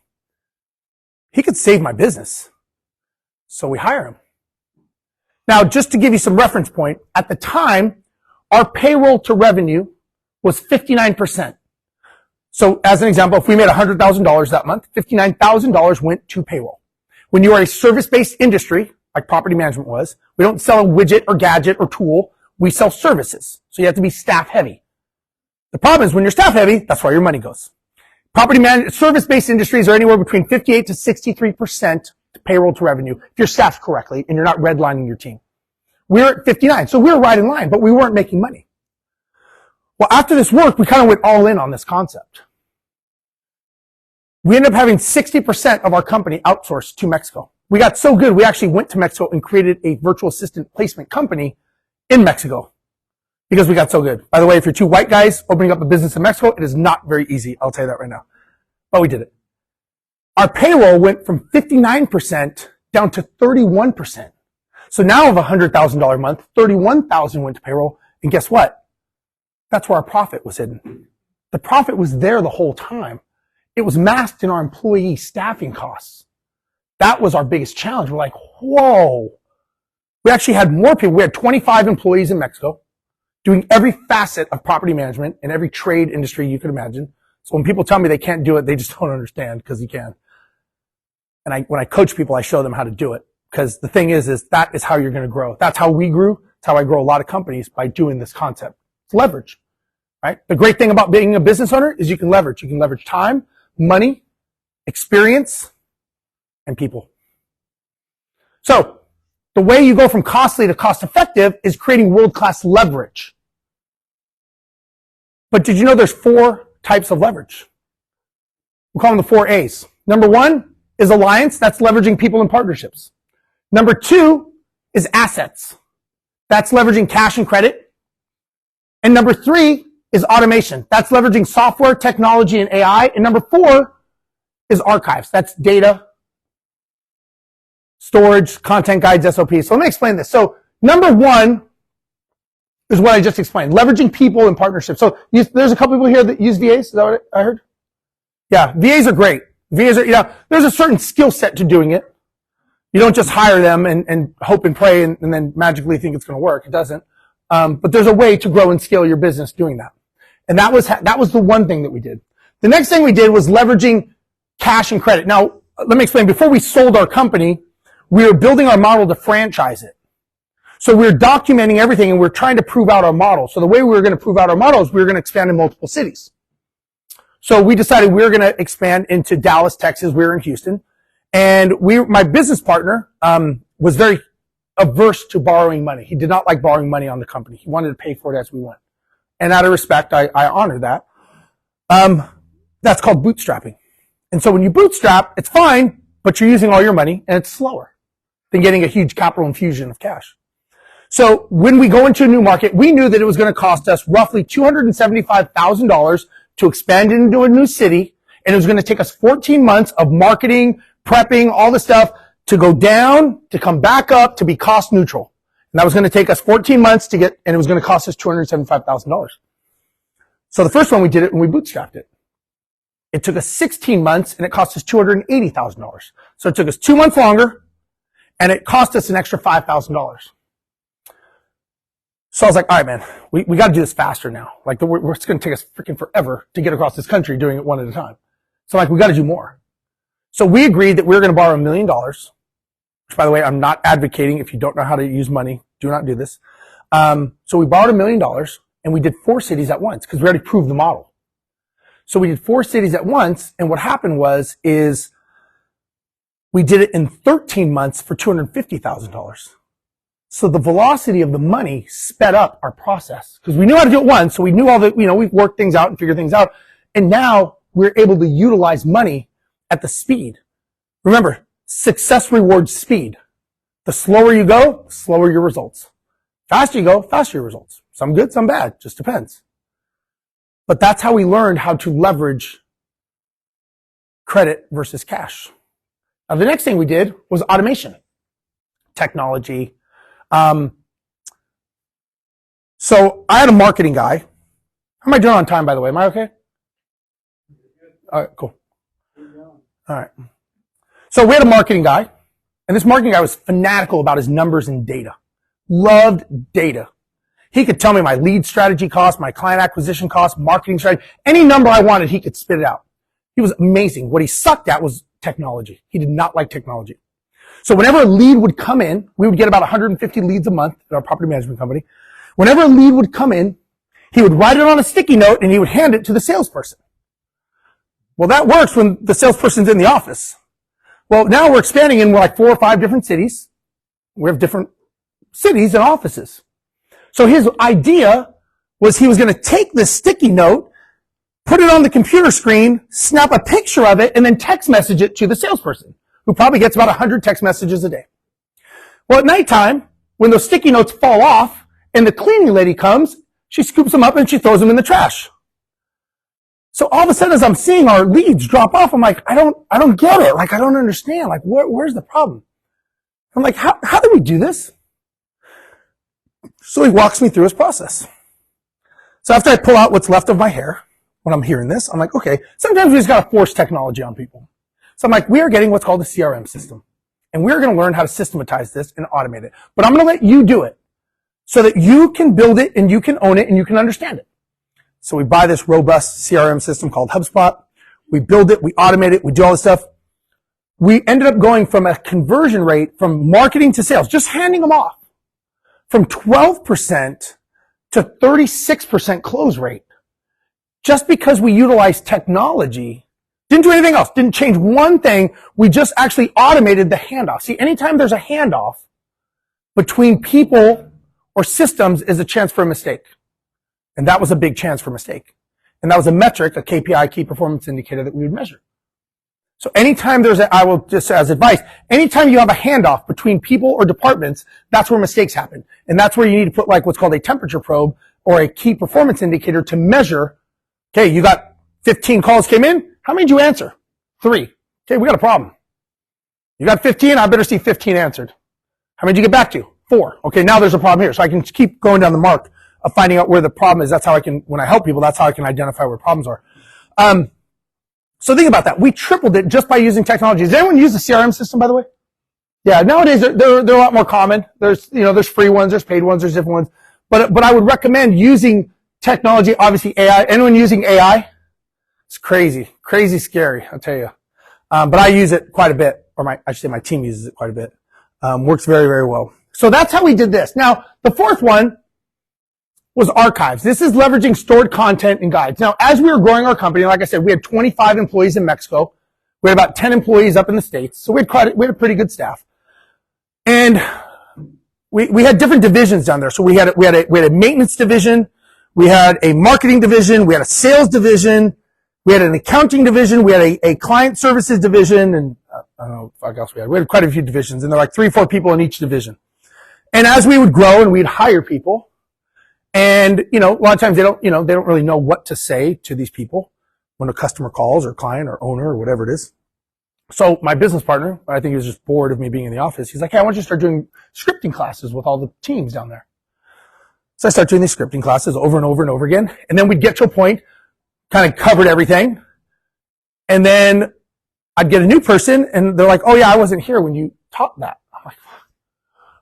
he could save my business. So we hire him. Now, just to give you some reference point, at the time, our payroll to revenue was 59%. So as an example, if we made $100,000 that month, $59,000 went to payroll. When you are a service-based industry, like property management was, we don't sell a widget or gadget or tool. We sell services. So you have to be staff heavy. The problem is when you're staff heavy, that's where your money goes. Property management, service-based industries are anywhere between 58 to 63% payroll to revenue if you're staffed correctly and you're not redlining your team. We're at 59, so we're right in line, but we weren't making money. Well, after this work, we kind of went all in on this concept. We ended up having 60% of our company outsourced to Mexico. We got so good, we actually went to Mexico and created a virtual assistant placement company in Mexico because we got so good. By the way, if you're two white guys opening up a business in Mexico, it is not very easy. I'll tell you that right now. But we did it. Our payroll went from 59% down to 31%. So now of a $100,000 a month, 31,000 went to payroll. And guess what? That's where our profit was hidden. The profit was there the whole time. It was masked in our employee staffing costs. That was our biggest challenge. We're like, whoa. We actually had more people. We had 25 employees in Mexico doing every facet of property management in every trade industry you could imagine. So when people tell me they can't do it, they just don't understand because you can. And when I coach people, I show them how to do it. Because the thing is that is how you're going to grow. That's how we grew. That's how I grow a lot of companies, by doing this concept. It's leverage, right? The great thing about being a business owner is you can leverage. You can leverage time, money, experience, and people. So the way you go from costly to cost effective is creating world-class leverage. But did you know there's 4 types of leverage? We call them the 4 A's. Number 1 is alliance. That's leveraging people and partnerships. Number 2 is assets. That's leveraging cash and credit. And number 3 is automation. That's leveraging software, technology, and AI. And number 4 is archives. That's data, storage, content guides, SOPs. So let me explain this. So number 1 is what I just explained, leveraging people and partnerships. So there's a couple people here that use VAs. Is that what I heard? Yeah, VAs are great. VAs are, there's a certain skill set to doing it. You don't just hire them and hope and pray and then magically think it's going to work. It doesn't. But there's a way to grow and scale your business doing that. And that was the one thing that we did. The next thing we did was leveraging cash and credit. Now, let me explain. Before we sold our company, we were building our model to franchise it. So we were documenting everything and we were trying to prove out our model. So the way we were going to prove out our model is we were going to expand in multiple cities. So we decided we were going to expand into Dallas, Texas. We were in Houston. And my business partner was very averse to borrowing money. He did not like borrowing money on the company. He wanted to pay for it as we went. And out of respect, I honor that. That's called bootstrapping. And so when you bootstrap, it's fine, but you're using all your money and it's slower than getting a huge capital infusion of cash. So when we go into a new market, we knew that it was going to cost us roughly $275,000 to expand into a new city. And it was going to take us 14 months of marketing, prepping, all the stuff to go down, to come back up, to be cost neutral. And that was going to take us 14 months to get, and it was going to cost us $275,000. So the first one we did it when we bootstrapped it. It took us 16 months and it cost us $280,000. So it took us 2 months longer and it cost us an extra $5,000. So I was like, all right, man, we got to do this faster now. Like it's going to take us freaking forever to get across this country doing it one at a time. So we got to do more. So we agreed that we were going to borrow $1 million, which by the way, I'm not advocating. If you don't know how to use money, do not do this. So we borrowed $1 million and we did 4 cities at once because we already proved the model. So we did 4 cities at once. And what happened is we did it in 13 months for $250,000. So the velocity of the money sped up our process because we knew how to do it once. So we knew all the, we've worked things out and figured things out. And now we're able to utilize money at the speed. Remember, success rewards speed. The slower you go, the slower your results. Faster you go, faster your results. Some good, some bad, just depends. But that's how we learned how to leverage credit versus cash. Now, the next thing we did was automation, technology. So I had a marketing guy. How am I doing on time, by the way? Am I okay? All right, cool. All right. So we had a marketing guy, and this marketing guy was fanatical about his numbers and data. loved data. He could tell me my lead strategy cost, my client acquisition cost, marketing strategy, any number I wanted, he could spit it out. He was amazing. What he sucked at was technology. He did not like technology. So whenever a lead would come in, we would get about 150 leads a month at our property management company. Whenever a lead would come in, he would write it on a sticky note and he would hand it to the salesperson. Well, that works when the salesperson's in the office. Well, now we're expanding in like 4 or 5 different cities. We have different cities and offices. So his idea was he was going to take this sticky note, put it on the computer screen, snap a picture of it, and then text message it to the salesperson, who probably gets about 100 text messages a day. Well, at nighttime, when those sticky notes fall off and the cleaning lady comes, she scoops them up and she throws them in the trash. So all of a sudden, as I'm seeing our leads drop off, I'm like, I don't get it. Like, I don't understand. Like, where's the problem? I'm like, how do we do this? So he walks me through his process. So after I pull out what's left of my hair, when I'm hearing this, I'm like, okay, sometimes we just got to force technology on people. So I'm like, we are getting what's called a CRM system. And we're going to learn how to systematize this and automate it. But I'm going to let you do it so that you can build it and you can own it and you can understand it. So we buy this robust CRM system called HubSpot. We build it, we automate it, we do all this stuff. We ended up going from a conversion rate from marketing to sales, just handing them off, from 12% to 36% close rate. Just because we utilized technology, didn't do anything else, didn't change one thing, we just actually automated the handoff. See, anytime there's a handoff between people or systems is a chance for a mistake. And that was a big chance for mistake. And that was a metric, a KPI, key performance indicator that we would measure. So anytime I will just as advice, anytime you have a handoff between people or departments, that's where mistakes happen. And that's where you need to put like what's called a temperature probe or a key performance indicator to measure, okay, you got 15 calls came in. How many did you answer? 3. Okay, we got a problem. You got 15, I better see 15 answered. How many did you get back to? 4. Okay, now there's a problem here. So I can keep going down the mark of finding out where the problem is. That's how I can, when I help people, that's how I can identify where problems are. So think about that. We tripled it just by using technology. Does anyone use the CRM system, by the way? Yeah, nowadays they're a lot more common. There's free ones, there's paid ones, there's different ones. But I would recommend using technology, obviously AI. Anyone using AI? It's crazy scary, I'll tell you. But I use it quite a bit, or I should say my team uses it quite a bit. Works very, very well. So that's how we did this. Now, the fourth one was archives. This is leveraging stored content and guides. Now, as we were growing our company, like I said, we had 25 employees in Mexico. We had about 10 employees up in the States. So we had a pretty good staff. And we had different divisions down there. So we had a maintenance division. We had a marketing division. We had a sales division. We had an accounting division. We had a client services division. And I don't know what else we had. We had quite a few divisions. And there were like 3 or 4 people in each division. And as we would grow and we'd hire people, and, a lot of times they don't really know what to say to these people when a customer calls or client or owner or whatever it is. So my business partner, I think he was just bored of me being in the office. He's like, hey, I want you to start doing scripting classes with all the teams down there. So I started doing these scripting classes over and over and over again. And then we'd get to a point, kind of covered everything. And then I'd get a new person and they're like, oh yeah, I wasn't here when you taught that. I'm like,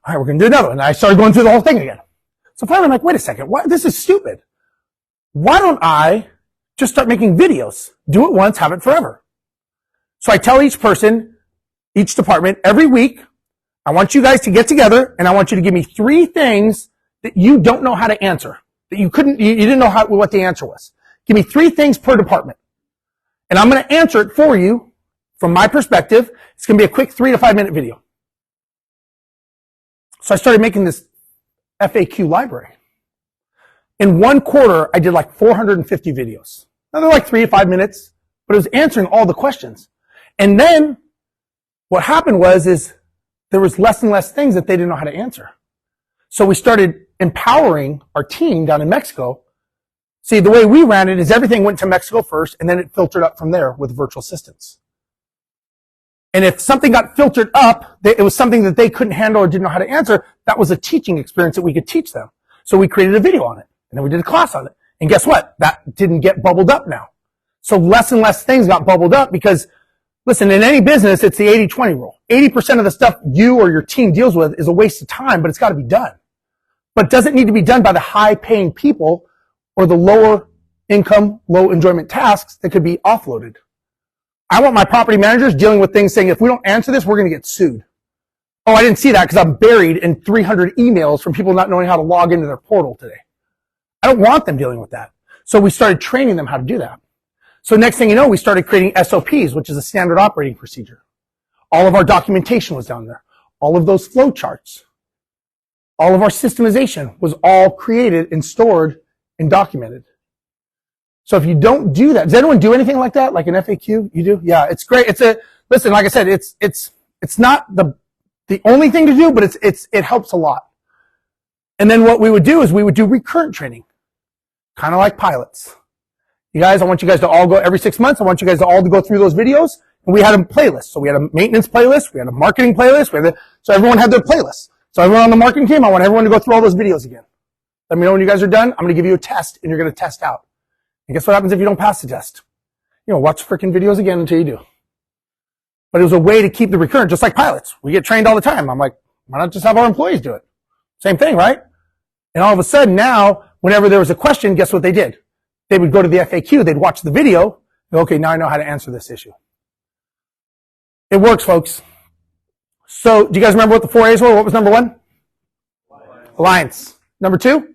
all right, we're going to do another one. And I started going through the whole thing again. So finally I'm like, wait a second, this is stupid. Why don't I just start making videos? Do it once, have it forever. So I tell each person, each department, every week, I want you guys to get together and I want you to give me 3 things that you don't know how to answer. That you didn't know what the answer was. Give me 3 things per department. And I'm going to answer it for you from my perspective. It's going to be a quick 3 to 5 minute video. So I started making this FAQ library. In 1 quarter, I did like 450 videos. Now they're like 3 to 5 minutes, but it was answering all the questions. And then what happened is there was less and less things that they didn't know how to answer. So we started empowering our team down in Mexico. See, the way we ran it is everything went to Mexico first, and then it filtered up from there with virtual assistants. And if something got filtered up, it was something that they couldn't handle or didn't know how to answer, that was a teaching experience that we could teach them. So we created a video on it, and then we did a class on it. And guess what? That didn't get bubbled up now. So less and less things got bubbled up because, listen, in any business, it's the 80-20 rule. 80% of the stuff you or your team deals with is a waste of time, but it's got to be done. but doesn't need to be done by the high-paying people or the lower income, low enjoyment tasks that could be offloaded. I want my property managers dealing with things saying, if we don't answer this, we're going to get sued. Oh, I didn't see that because I'm buried in 300 emails from people not knowing how to log into their portal today. I don't want them dealing with that. So we started training them how to do that. So next thing you know, we started creating SOPs, which is a standard operating procedure. All of our documentation was down there. All of those flow charts. All of our systemization was all created and stored and documented. So if you don't do that, does anyone do anything like that? Like an FAQ? You do? Yeah, it's great. Listen, like I said, it's not the only thing to do, but it helps a lot. And then what we would do is we would do recurrent training, kind of like pilots. You guys, I want you guys to all go every 6 months. I want you guys to all to go through those videos. And we had a playlist. So we had a maintenance playlist. We had a marketing playlist. So everyone had their playlist. So everyone on the marketing team, I want everyone to go through all those videos again. Let me know when you guys are done. I'm going to give you a test and you're going to test out. And guess what happens if you don't pass the test? Watch freaking videos again until you do. But it was a way to keep the recurrent, just like pilots. We get trained all the time. I'm like, why not just have our employees do it? Same thing, right? And all of a sudden now, whenever there was a question, guess what they did? They would go to the FAQ, they'd watch the video, and okay, now I know how to answer this issue. It works, folks. So, do you guys remember what the 4 A's were? What was number 1? Alliance. Number 2?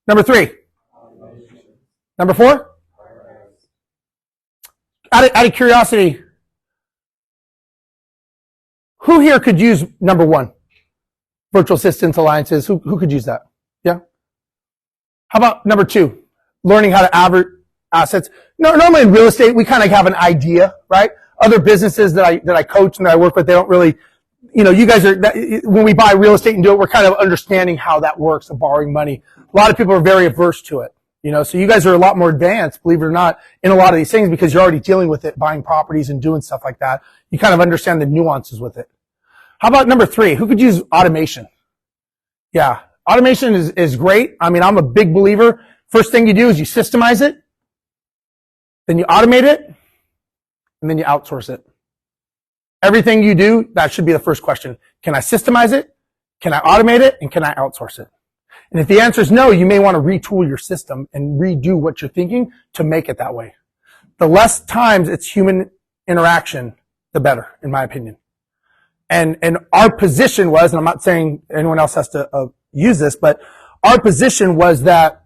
Number 3? Number 4? Out of curiosity, who here could use number 1? Virtual assistants, alliances, who could use that? Yeah? How about number 2? Learning how to average assets. No, normally in real estate, we kind of have an idea, right? Other businesses that I coach and that I work with, they don't really, you guys are, when we buy real estate and do it, we're kind of understanding how that works, of borrowing money. A lot of people are very averse to it, so you guys are a lot more advanced, believe it or not, in a lot of these things because you're already dealing with it, buying properties and doing stuff like that. You kind of understand the nuances with it. How about number 3? Who could use automation? Yeah, automation is great. I mean, I'm a big believer. First thing you do is you systemize it, then you automate it, and then you outsource it. Everything you do, that should be the first question. Can I systemize it? Can I automate it? And can I outsource it? And if the answer is no, you may want to retool your system and redo what you're thinking to make it that way. The less times it's human interaction, the better, in my opinion. And our position was, and I'm not saying anyone else has to use this, but our position was that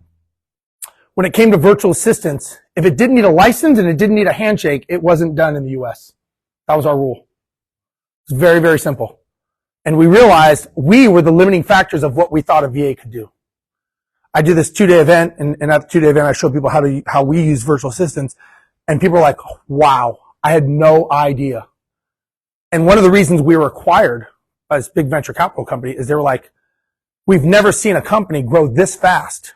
when it came to virtual assistants, if it didn't need a license and it didn't need a handshake, it wasn't done in the US. That was our rule. It's very, very simple. And we realized we were the limiting factors of what we thought a VA could do. I do this 2-day event, and at the 2-day event, I show people how we use virtual assistants, and people are like, wow, I had no idea. And one of the reasons we were acquired by this big venture capital company is they were like, we've never seen a company grow this fast.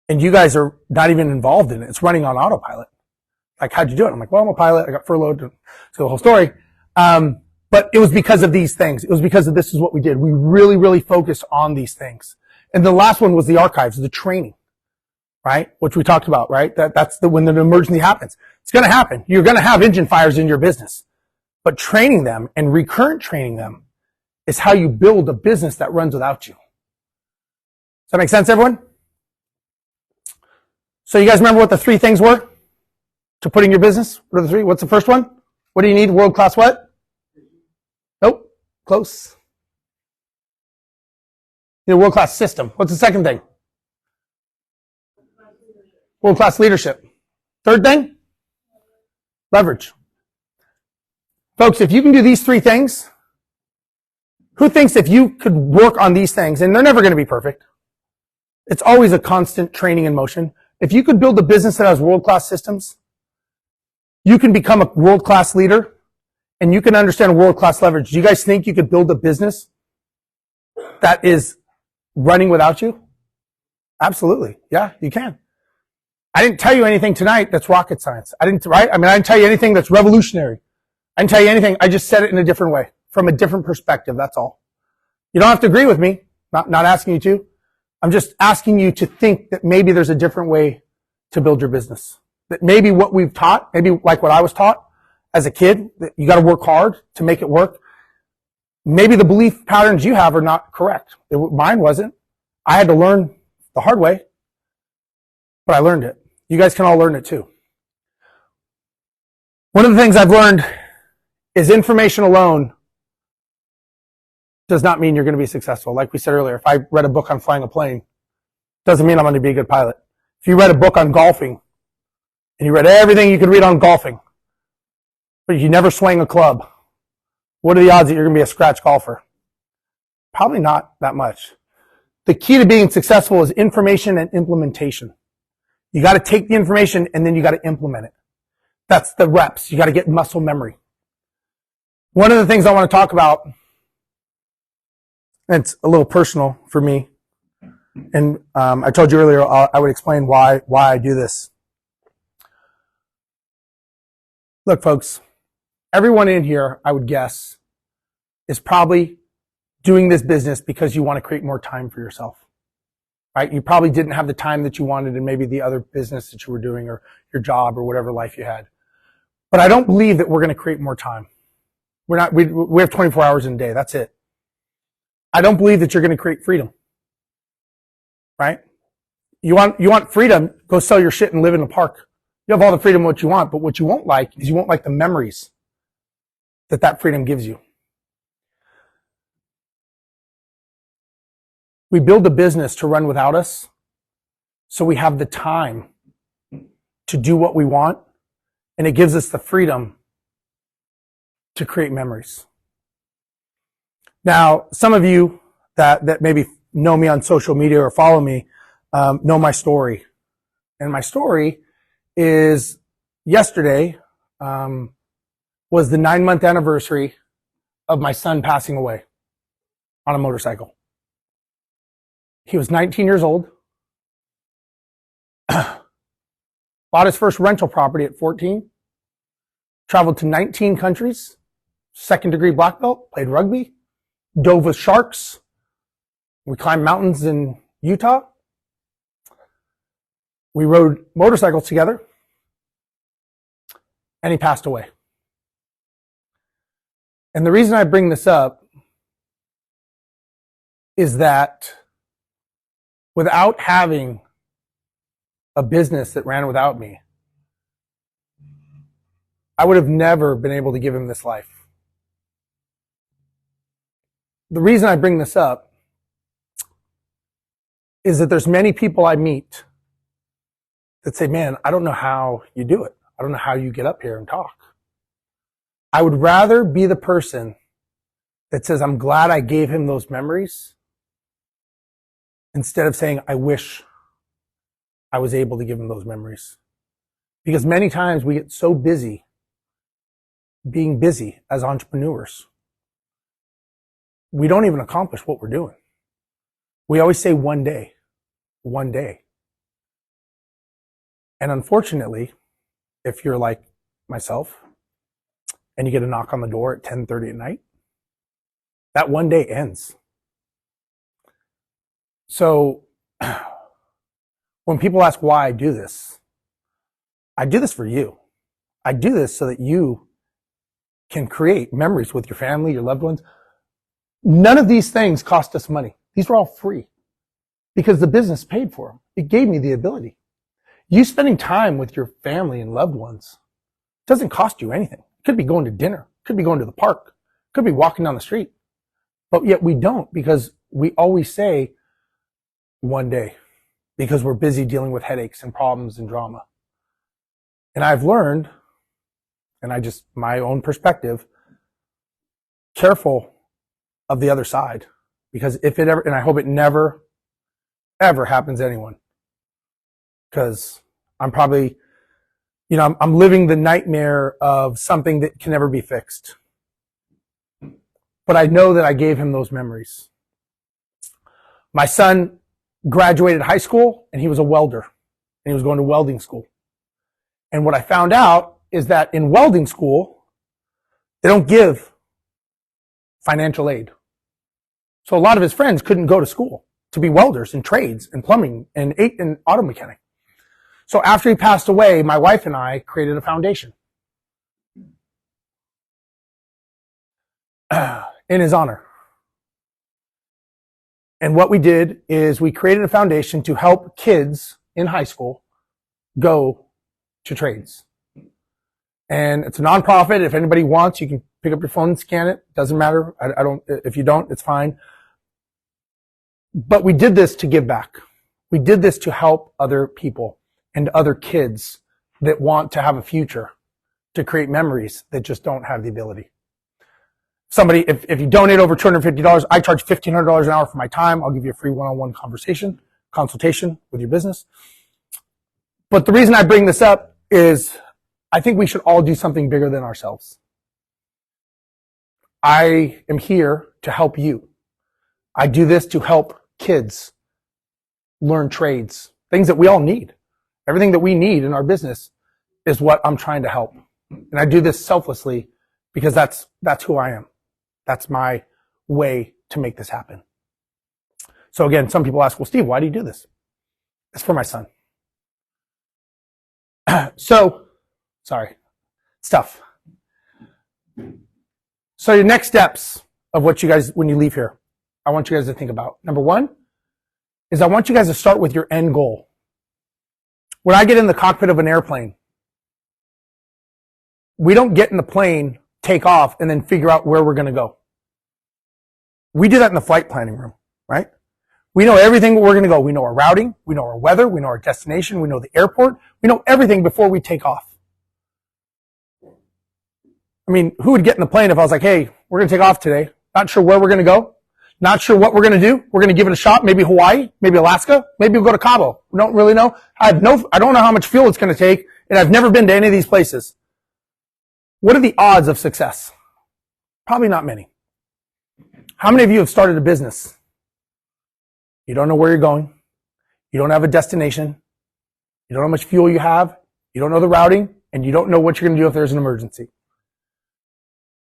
And you guys are not even involved in it. It's running on autopilot. Like, how'd you do it? I'm like, well, I'm a pilot. I got furloughed. So the whole story. But it was because of these things. It was because of this is what we did. We really, really focused on these things. And the last one was the archives, the training, right? Which we talked about, right? That's when the emergency happens. It's going to happen. You're going to have engine fires in your business. But training them and recurrent training them is how you build a business that runs without you. Does that make sense, everyone? So you guys remember what the 3 things were to put in your business? What are the 3? What's the first one? What do you need? World-class what? Nope. Close. You need a world-class system. What's the second thing? World-class leadership. Third thing? Leverage. Folks, if you can do these 3 things, who thinks if you could work on these things, and they're never going to be perfect, it's always a constant training in motion. If you could build a business that has world-class systems, you can become a world-class leader, and you can understand world-class leverage. Do you guys think you could build a business that is running without you? Absolutely. Yeah, you can. I didn't tell you anything tonight that's rocket science. I didn't tell you anything that's revolutionary. I didn't tell you anything. I just said it in a different way, from a different perspective. That's all. You don't have to agree with me. Not asking you to. I'm just asking you to think that maybe there's a different way to build your business. That maybe what we've taught, maybe like what I was taught as a kid, that you got to work hard to make it work. maybe the belief patterns you have are not correct. Mine wasn't. I had to learn the hard way, but I learned it. You guys can all learn it too. One of the things I've learned is information alone does not mean you're going to be successful. Like we said earlier, if I read a book on flying a plane, doesn't mean I'm going to be a good pilot. If you read a book on golfing and you read everything you could read on golfing, but you never swing a club, what are the odds that you're going to be a scratch golfer? Probably not that much. The key to being successful is information and implementation. You got to take the information and then you got to implement it. That's the reps. You got to get muscle memory. One of the things I want to talk about, and it's a little personal for me, and I told you earlier I would explain why I do this. Look, folks, everyone in here, I would guess, is probably doing this business because you want to create more time for yourself, right? You probably didn't have the time that you wanted in maybe the other business that you were doing or your job or whatever life you had. But I don't believe that we're going to create more time. We have 24 hours in a day. That's it. I don't believe that you're going to create freedom, right? You want freedom, go sell your shit and live in a park. You have all the freedom what you want, but what you won't like is you won't like the memories that freedom gives you. We build a business to run without us, so we have the time to do what we want, and it gives us the freedom to create memories. Now, some of you that maybe know me on social media or follow me know my story. And my story is yesterday was the 9-month anniversary of my son passing away on a motorcycle. He was 19 years old, bought his first rental property at 14, traveled to 19 countries, second-degree black belt, played rugby, dove with sharks. We climbed mountains in Utah. We rode motorcycles together, and he passed away. And the reason I bring this up is that without having a business that ran without me, I would have never been able to give him this life. The reason I bring this up is that there's many people I meet that say, man, I don't know how you do it. I don't know how you get up here and talk. I would rather be the person that says, I'm glad I gave him those memories, instead of saying, I wish I was able to give him those memories. Because many times we get so busy being busy as entrepreneurs, we don't even accomplish what we're doing. We always say one day. And unfortunately, if you're like myself and you get a knock on the door at 10:30 at night, that one day ends. So when people ask why I do this for you. I do this so that you can create memories with your family, your loved ones. None of these things cost us money. These were all free because the business paid for them. It gave me the ability. You spending time with your family and loved ones doesn't cost you anything. It could be going to dinner, could be going to the park, could be walking down the street. But yet we don't, because we always say one day, because we're busy dealing with headaches and problems and drama. And I've learned, and my own perspective, careful of the other side, because if it ever, and I hope it never, ever happens to anyone, because I'm probably, I'm living the nightmare of something that can never be fixed. But I know that I gave him those memories. My son graduated high school and he was a welder, and he was going to welding school. And what I found out is that in welding school, they don't give financial aid. So a lot of his friends couldn't go to school to be welders and trades and plumbing and auto mechanic. So after he passed away, my wife and I created a foundation. in his honor. And what we did is we created a foundation to help kids in high school go to trades. And it's a nonprofit. If anybody wants, you can pick up your phone and scan it. Doesn't matter. I don't, if you don't, it's fine. But we did this to give back. We did this to help other people and other kids that want to have a future, to create memories that just don't have the ability. Somebody, if you donate over $250, I charge $1,500 an hour for my time. I'll give you a free one-on-one consultation with your business. But the reason I bring this up is I think we should all do something bigger than ourselves. I am here to help you. I do this to help kids learn trades, things that we all need. Everything that we need in our business is what I'm trying to help. And I do this selflessly because that's who I am. That's my way to make this happen. So again, some people ask, well, Steve, why do you do this? It's for my son. Sorry, it's tough. So your next steps of what you guys, when you leave here, I want you guys to think about. Number one is I want you guys to start with your end goal. When I get in the cockpit of an airplane, we don't get in the plane, take off, and then figure out where we're going to go. We do that in the flight planning room, right? We know everything where we're going to go. We know our routing, we know our weather, we know our destination, we know the airport, we know everything before we take off. I mean, who would get in the plane if I was like, hey, we're going to take off today, not sure where we're going to go, not sure what we're going to do, we're going to give it a shot, maybe Hawaii, maybe Alaska, maybe we'll go to Cabo. We don't really know. I don't know how much fuel it's going to take, and I've never been to any of these places. What are the odds of success? Probably not many. How many of you have started a business? You don't know where you're going. You don't have a destination. You don't know how much fuel you have. You don't know the routing, and you don't know what you're going to do if there's an emergency.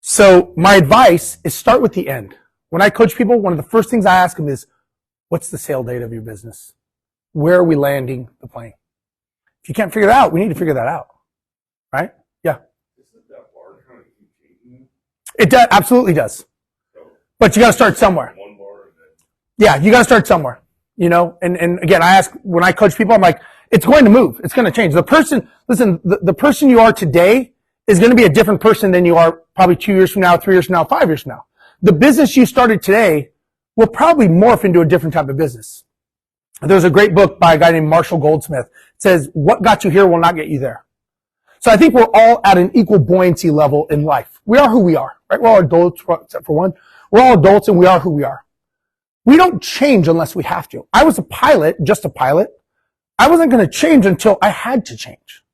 So my advice is start with the end. When I coach people, one of the first things I ask them is, what's the sale date of your business? Where are we landing the plane? If you can't figure that out, we need to figure that out. Right? Yeah. It does, absolutely does. But you got to start somewhere. Yeah, you got to start somewhere. You know, and again, I ask, when I coach people, I'm like, it's going to move. It's going to change. The person you are today is going to be a different person than you are probably 2 years from now, 3 years from now, 5 years from now. The business you started today will probably morph into a different type of business. There's a great book by a guy named Marshall Goldsmith. It says, what got you here will not get you there. So I think we're all at an equal buoyancy level in life. We are who we are, right? We're all adults, except for one. We're all adults and we are who we are. We don't change unless we have to. I was a pilot, just a pilot. I wasn't going to change until I had to change.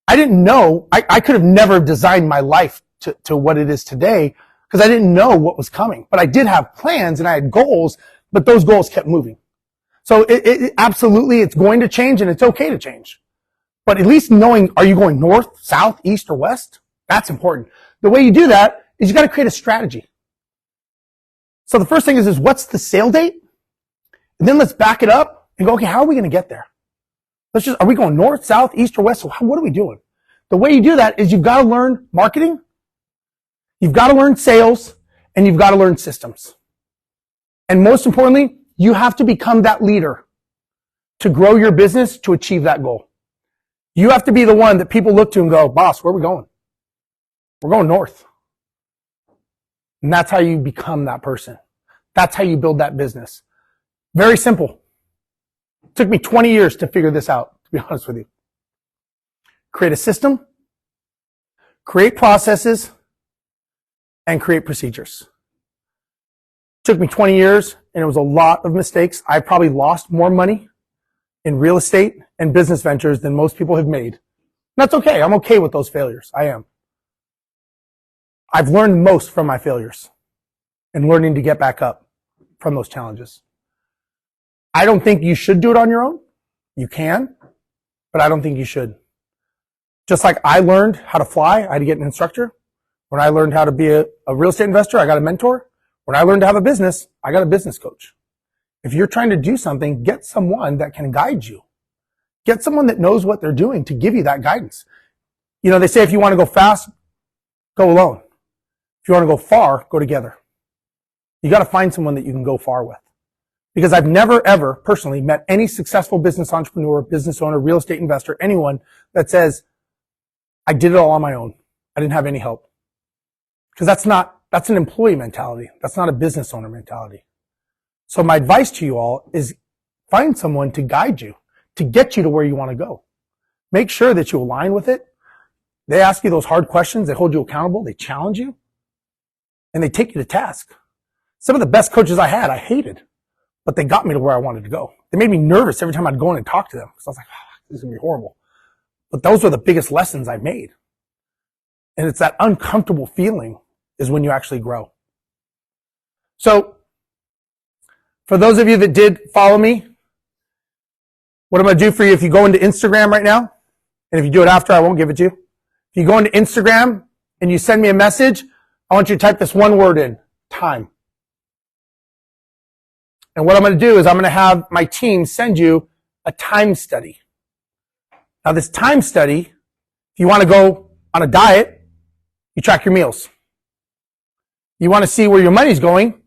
I didn't know, I could have never designed my life to what it is today because I didn't know what was coming. But I did have plans and I had goals, but those goals kept moving. So it absolutely, it's going to change and it's okay to change. But at least knowing, are you going north, south, east, or west? That's important. The way you do that is you got to create a strategy. So the first thing is what's the sale date? And then let's back it up and go, okay, how are we going to get there? Are we going north, south, east, or west? So what are we doing? The way you do that is you've got to learn marketing, you've got to learn sales, and you've got to learn systems. And most importantly, you have to become that leader to grow your business to achieve that goal. You have to be the one that people look to and go, boss, where are we going? We're going north. And that's how you become that person. That's how you build that business. Very simple. It took me 20 years to figure this out, to be honest with you. Create a system, create processes, and create procedures. It took me 20 years, and it was a lot of mistakes. I probably lost more money in real estate and business ventures than most people have made. And that's okay. I'm okay with those failures. I am. I've learned most from my failures and learning to get back up from those challenges. I don't think you should do it on your own. You can, but I don't think you should. Just like I learned how to fly, I had to get an instructor. When I learned how to be a real estate investor, I got a mentor. When I learned to have a business, I got a business coach. If you're trying to do something, get someone that can guide you. Get someone that knows what they're doing to give you that guidance. You know, they say if you want to go fast, go alone. If you want to go far, go together. You got to find someone that you can go far with. Because I've never, ever personally met any successful business entrepreneur, business owner, real estate investor, anyone that says, I did it all on my own. I didn't have any help. Because that's an employee mentality. That's not a business owner mentality. So my advice to you all is find someone to guide you, to get you to where you want to go. Make sure that you align with it. They ask you those hard questions. They hold you accountable. They challenge you. And they take you to task. Some of the best coaches I had, I hated. But they got me to where I wanted to go. They made me nervous every time I'd go in and talk to them. Because I was like, this is going to be horrible. But those were the biggest lessons I made. And it's that uncomfortable feeling is when you actually grow. So, for those of you that did follow me, what I'm going to do for you, if you go into Instagram right now, and if you do it after, I won't give it to you. If you go into Instagram and you send me a message, I want you to type this one word in, time. And what I'm going to do is I'm going to have my team send you a time study. Now this time study, if you want to go on a diet, you track your meals. You want to see where your money's going,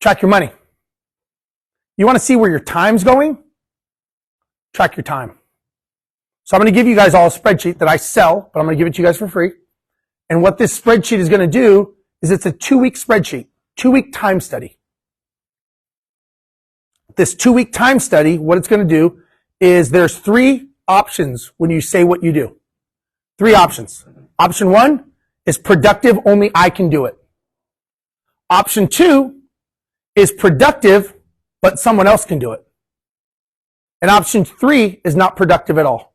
track your money. You want to see where your time's going, track your time. So I'm going to give you guys all a spreadsheet that I sell, but I'm going to give it to you guys for free. And what this spreadsheet is going to do is it's a 2-week spreadsheet, 2-week time study. This 2-week time study, what it's going to do is there's 3 options when you say what you do. 3 options. Option 1 is productive, only I can do it. Option 2 is productive, but someone else can do it. And option 3 is not productive at all.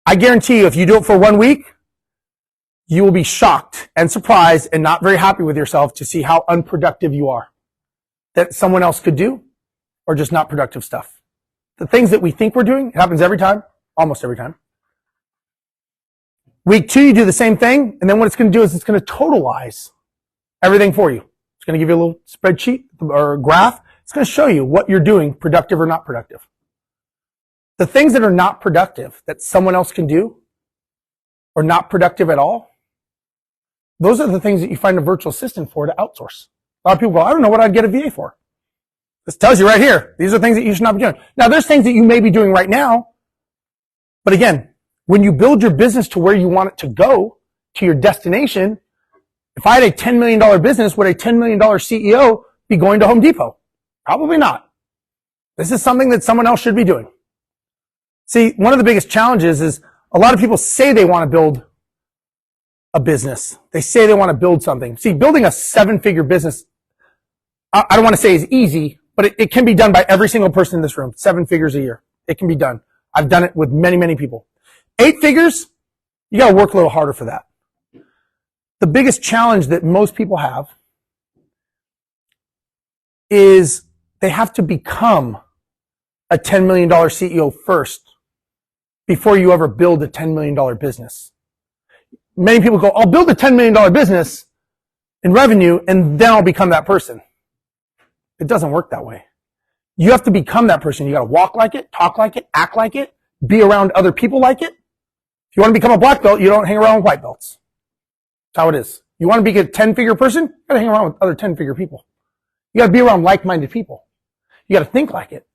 I guarantee you, if you do it for 1 week, you will be shocked and surprised and not very happy with yourself to see how unproductive you are. That someone else could do, or just not productive stuff. The things that we think we're doing, it happens every time, almost every time. Week 2, you do the same thing, and then what it's going to do is it's going to totalize everything for you. It's going to give you a little spreadsheet or a graph. It's going to show you what you're doing, productive or not productive. The things that are not productive, that someone else can do, or not productive at all, those are the things that you find a virtual assistant for to outsource. A lot of people go, I don't know what I'd get a VA for. This tells you right here. These are things that you should not be doing. Now, there's things that you may be doing right now. But again, when you build your business to where you want it to go, to your destination, if I had a $10 million business, would a $10 million CEO be going to Home Depot? Probably not. This is something that someone else should be doing. See, one of the biggest challenges is a lot of people say they want to build a business. They say they want to build something. See, building a 7-figure business, I don't want to say is easy, but it can be done by every single person in this room. 7 figures a year. It can be done. I've done it with many, many people. 8 figures, you got to work a little harder for that. The biggest challenge that most people have is they have to become a $10 million CEO first before you ever build a $10 million business. Many people go, I'll build a $10 million business in revenue and then I'll become that person. It doesn't work that way. You have to become that person. You got to walk like it, talk like it, act like it, be around other people like it. If you want to become a black belt, you don't hang around with white belts. That's how it is. You want to be a 10-figure person? You got to hang around with other 10-figure people. You got to be around like-minded people. You got to think like it.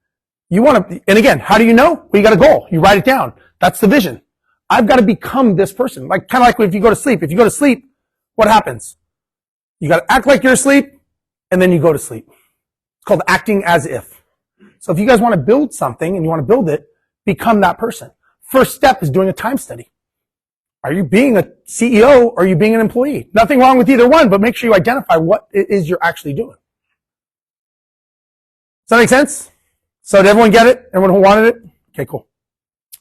You want to, and again, how do you know? Well, you got a goal. You write it down. That's the vision. I've got to become this person. Like, kind of like if you go to sleep. If you go to sleep, what happens? You got to act like you're asleep, and then you go to sleep. It's called acting as if. So if you guys want to build something and you want to build it, become that person. First step is doing a time study. Are you being a CEO or are you being an employee? Nothing wrong with either one, but make sure you identify what it is you're actually doing. Does that make sense? So did everyone get it? Everyone who wanted it? Okay, cool.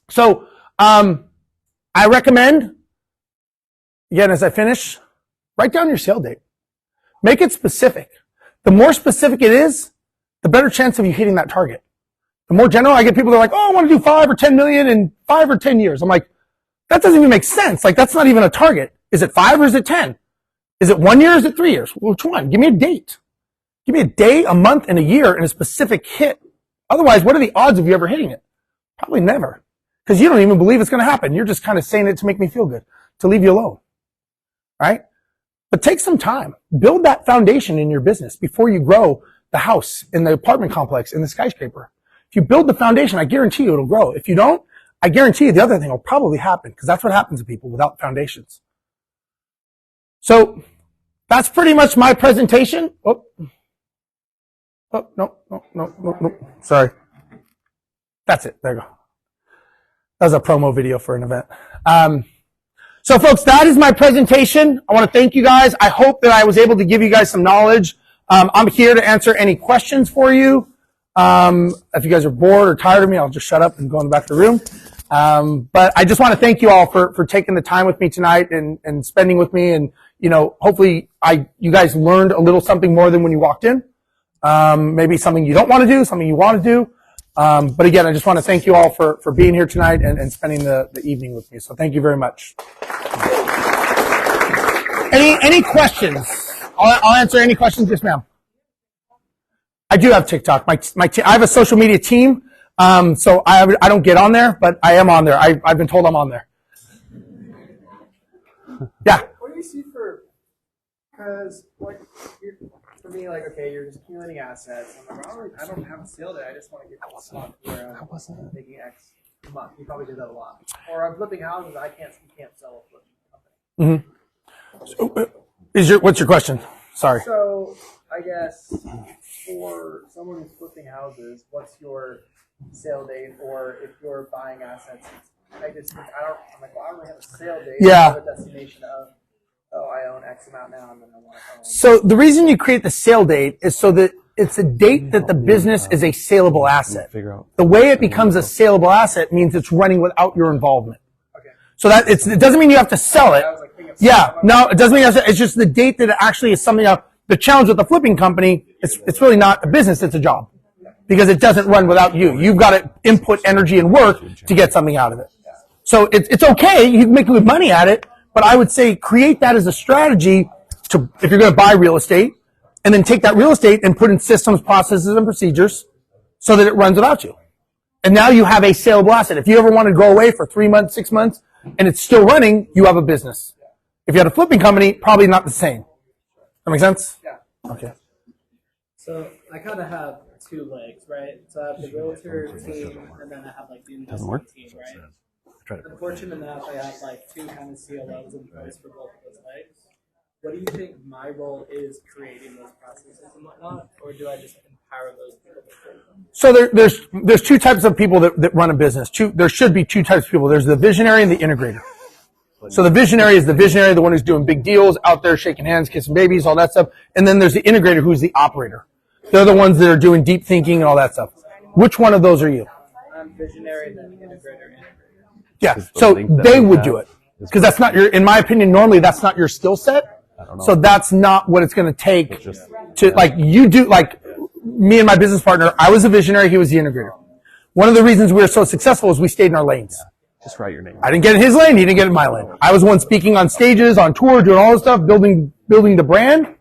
So, I recommend, again, as I finish, write down your sale date. Make it specific. The more specific it is, the better chance of you hitting that target. The more general, I get people that are like, oh, I want to do 5 or 10 million in 5 or 10 years. I'm like, that doesn't even make sense. Like, that's not even a target. Is it 5 or is it 10? Is it 1 year or is it 3 years? Which one? Give me a date. Give me a day, a month, and a year and a specific hit. Otherwise, what are the odds of you ever hitting it? Probably never. Because you don't even believe it's going to happen. You're just kind of saying it to make me feel good, to leave you alone. Right? But take some time. Build that foundation in your business before you grow the house, in the apartment complex, in the skyscraper. If you build the foundation, I guarantee you it'll grow. If you don't, I guarantee you the other thing will probably happen, because that's what happens to people without foundations. So that's pretty much my presentation. No. Sorry. That's it. There you go. That was a promo video for an event. So folks, that is my presentation. I want to thank you guys. I hope that I was able to give you guys some knowledge. I'm here to answer any questions for you. If you guys are bored or tired of me, I'll just shut up and go in the back of the room. But I just want to thank you all for taking the time with me tonight and spending with me. And, hopefully you guys learned a little something more than when you walked in. Maybe something you don't want to do, something you want to do. But again, I just want to thank you all for being here tonight and spending the evening with me. So thank you very much. Any questions? I'll answer any questions. Yes, ma'am. I do have TikTok. I have a social media team. So I don't get on there, but I am on there. I've been told I'm on there. Yeah. What do you see because for me, okay, you're just accumulating assets. I'm like, I don't have a sale day. I just want to get to the spot where I'm making X a month. You probably did that a lot. Or I'm flipping houses. You can't sell a flipping company. Mm-hmm. So, what's your question? Sorry. So I guess for someone who's flipping houses, what's your sale date? Or if you're buying assets, I don't really have a sale date. Yeah. I have a destination of, I own X amount now, and then I want to own. So the reason you create the sale date is so that it's a date that the business is a saleable asset. The way it becomes a saleable asset means it's running without your involvement. Okay. So that it doesn't mean you have to sell it. Yeah, no, it doesn't mean you have to, it's just the date that it actually is something else. The challenge with the flipping company, it's really not a business, it's a job. Because it doesn't run without you. You've got to input energy and work to get something out of it. So it's okay, you can make good money at it, but I would say create that as a strategy to, if you're going to buy real estate, and then take that real estate and put in systems, processes, and procedures so that it runs without you. And now you have a saleable asset. If you ever want to go away for 3 months, 6 months, and it's still running, you have a business. If you had a flipping company, probably not the same. That make sense? Yeah. Okay. So I kind of have two legs, right? So I have the realtor team, and then I have the investment team, right? I'm fortunate enough I have two kind of CLOs in place for both of those legs. What do you think my role is creating those processes and whatnot, or do I just empower those people? So there's two types of people that run a business. There should be two types of people. There's the visionary and the integrator. So the visionary is the one who's doing big deals, out there shaking hands, kissing babies, all that stuff. And then there's the integrator, who's the operator. They're the ones that are doing deep thinking and all that stuff. Which one of those are you? I'm visionary, then integrator. Yeah, so they would do it. Because that's not in my opinion, normally that's not your skill set. So that's not what it's going to take to, you do, me and my business partner, I was a visionary, he was the integrator. One of the reasons we were so successful is we stayed in our lanes. Just write your name. I didn't get in his lane, he didn't get in my lane. I was the one speaking on stages, on tour, doing all this stuff, building the brand,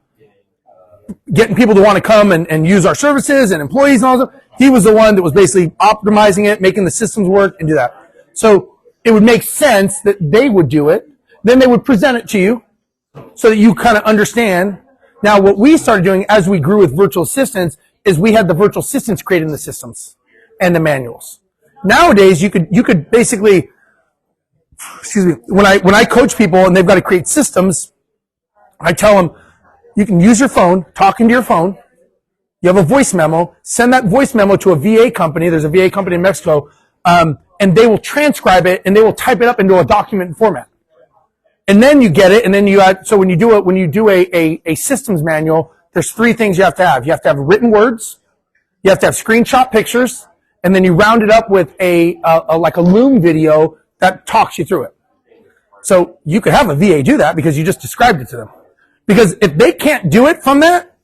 getting people to want to come and use our services and employees and all that stuff. He was the one that was basically optimizing it, making the systems work and do that. So it would make sense that they would do it. Then they would present it to you so that you kind of understand. Now, what we started doing as we grew with virtual assistants is we had the virtual assistants creating the systems and the manuals. Nowadays, you could basically, when I coach people and they've got to create systems, I tell them, you can use your phone, talk into your phone. You have a voice memo, send that voice memo to a VA company. There's a VA company in Mexico, and they will transcribe it and they will type it up into a document format. And then you get it, and then you add, so when you do a systems manual, there's 3 things you have to have. You have to have written words, you have to have screenshot pictures, and then you round it up with a Loom video that talks you through it. So you could have a VA do that because you just described it to them. Because if they can't do it from that,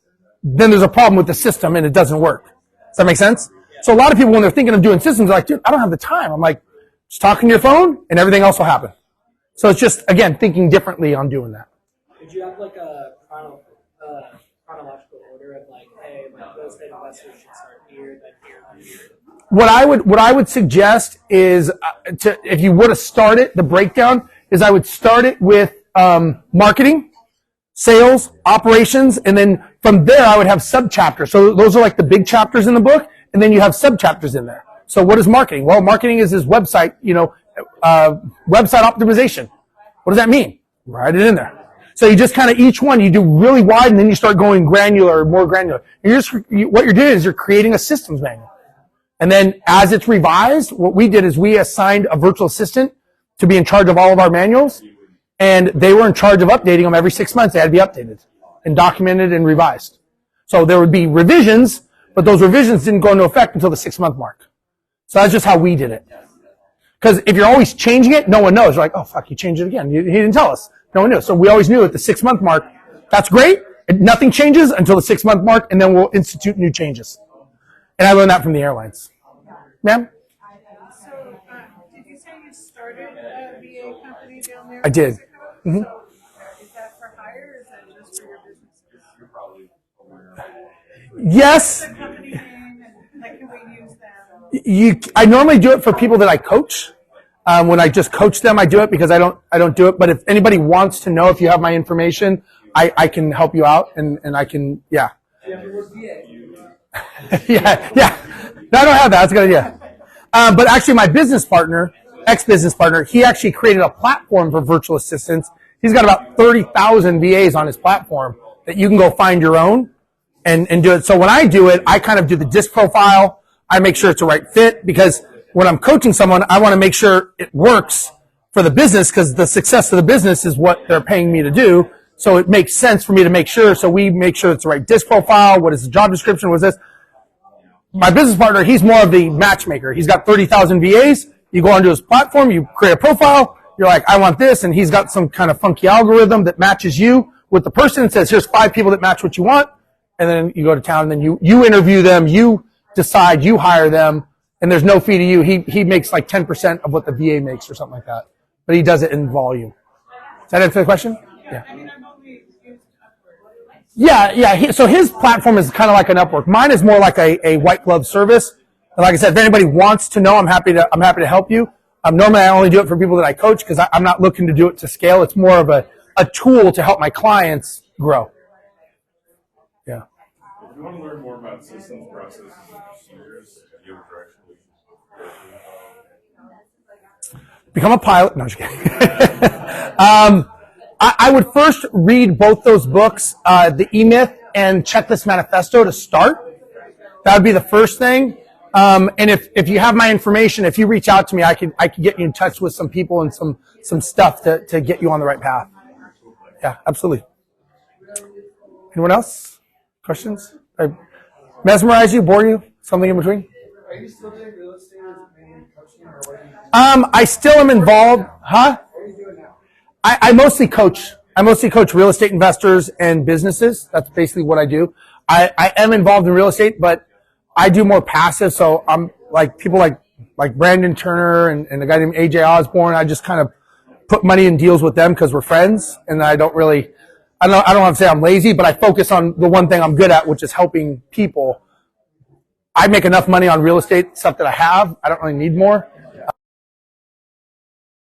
then there's a problem with the system and it doesn't work. Does that make sense? So a lot of people, when they're thinking of doing systems, are like, dude, I don't have the time. I'm like, just talk on your phone and everything else will happen. So it's just, again, thinking differently on doing that. Did you have a chronological order of hey, real estate investors should start here, then here, then here? What I would suggest is, if you were to start it, the breakdown is I would start it with marketing. sales, operations, and then from there I would have sub-chapters. So those are like the big chapters in the book, and then you have sub-chapters in there. So what is marketing? Well, marketing is his website, website optimization. What does that mean? Write it in there. So you just kind of, each one you do really wide, and then you start going granular, more granular. What you're doing is you're creating a systems manual. And then as it's revised, what we did is we assigned a virtual assistant to be in charge of all of our manuals, and they were in charge of updating them every 6 months. They had to be updated and documented and revised. So there would be revisions, but those revisions didn't go into effect until the 6-month mark. So that's just how we did it. Because if you're always changing it, no one knows. You're like, oh, fuck, you changed it again. He didn't tell us. No one knew. So we always knew at the 6-month mark, that's great. Nothing changes until the 6-month mark, and then we'll institute new changes. And I learned that from the airlines. Ma'am? So, did you say you started a VA company down there? I did. Mm-hmm. So, is that for hire or is that just for your businesses? Yes. The company name and like, can we use them? I normally do it for people that I coach. When I just coach them, I do it because I don't do it. But if anybody wants to know if you have my information, I can help you out and I can, yeah. yeah. No, I don't have that. That's a good idea. But actually my business partner, ex-business partner, he actually created a platform for virtual assistants. He's got about 30,000 VAs on his platform that you can go find your own and do it. So when I do it, I kind of do the disc profile. I make sure it's a right fit because when I'm coaching someone, I want to make sure it works for the business because the success of the business is what they're paying me to do. So it makes sense for me to make sure. So we make sure it's the right disc profile. What is the job description? What is this? My business partner, he's more of the matchmaker. He's got 30,000 VAs. You go onto his platform, you create a profile. You're like, I want this. And he's got some kind of funky algorithm that matches you with the person and says, here's 5 people that match what you want. And then you go to town and then you interview them. You decide, you hire them. And there's no fee to you. He makes like 10% of what the VA makes or something like that. But he does it in volume. Does that answer the question? Yeah. Yeah. So his platform is kind of like an Upwork. Mine is more like a white glove service. And like I said, if anybody wants to know, I'm happy to help you. Normally I only do it for people that I coach because I'm not looking to do it to scale. It's more of a tool to help my clients grow. Yeah. If you want to learn more about systems, processes, and procedures, you have a direction. Become a pilot. No, I'm just kidding. I would first read both those books, The E-Myth and Checklist Manifesto to start. That would be the first thing. And if you have my information, if you reach out to me, I can get you in touch with some people and some stuff to get you on the right path. Yeah, absolutely. Anyone else? Questions? I mesmerize you, bore you? Something in between? Are you still doing real estate as main coaching or what do you do? I still am involved. Huh? What are you doing now? I mostly coach. I mostly coach real estate investors and businesses. That's basically what I do. I am involved in real estate, but I do more passive. So I'm like people like Brandon Turner and a guy named AJ Osborne. I just kind of put money in deals with them because we're friends. And I don't want to say I'm lazy, but I focus on the one thing I'm good at, which is helping people. I make enough money on real estate stuff that I have. I don't really need more.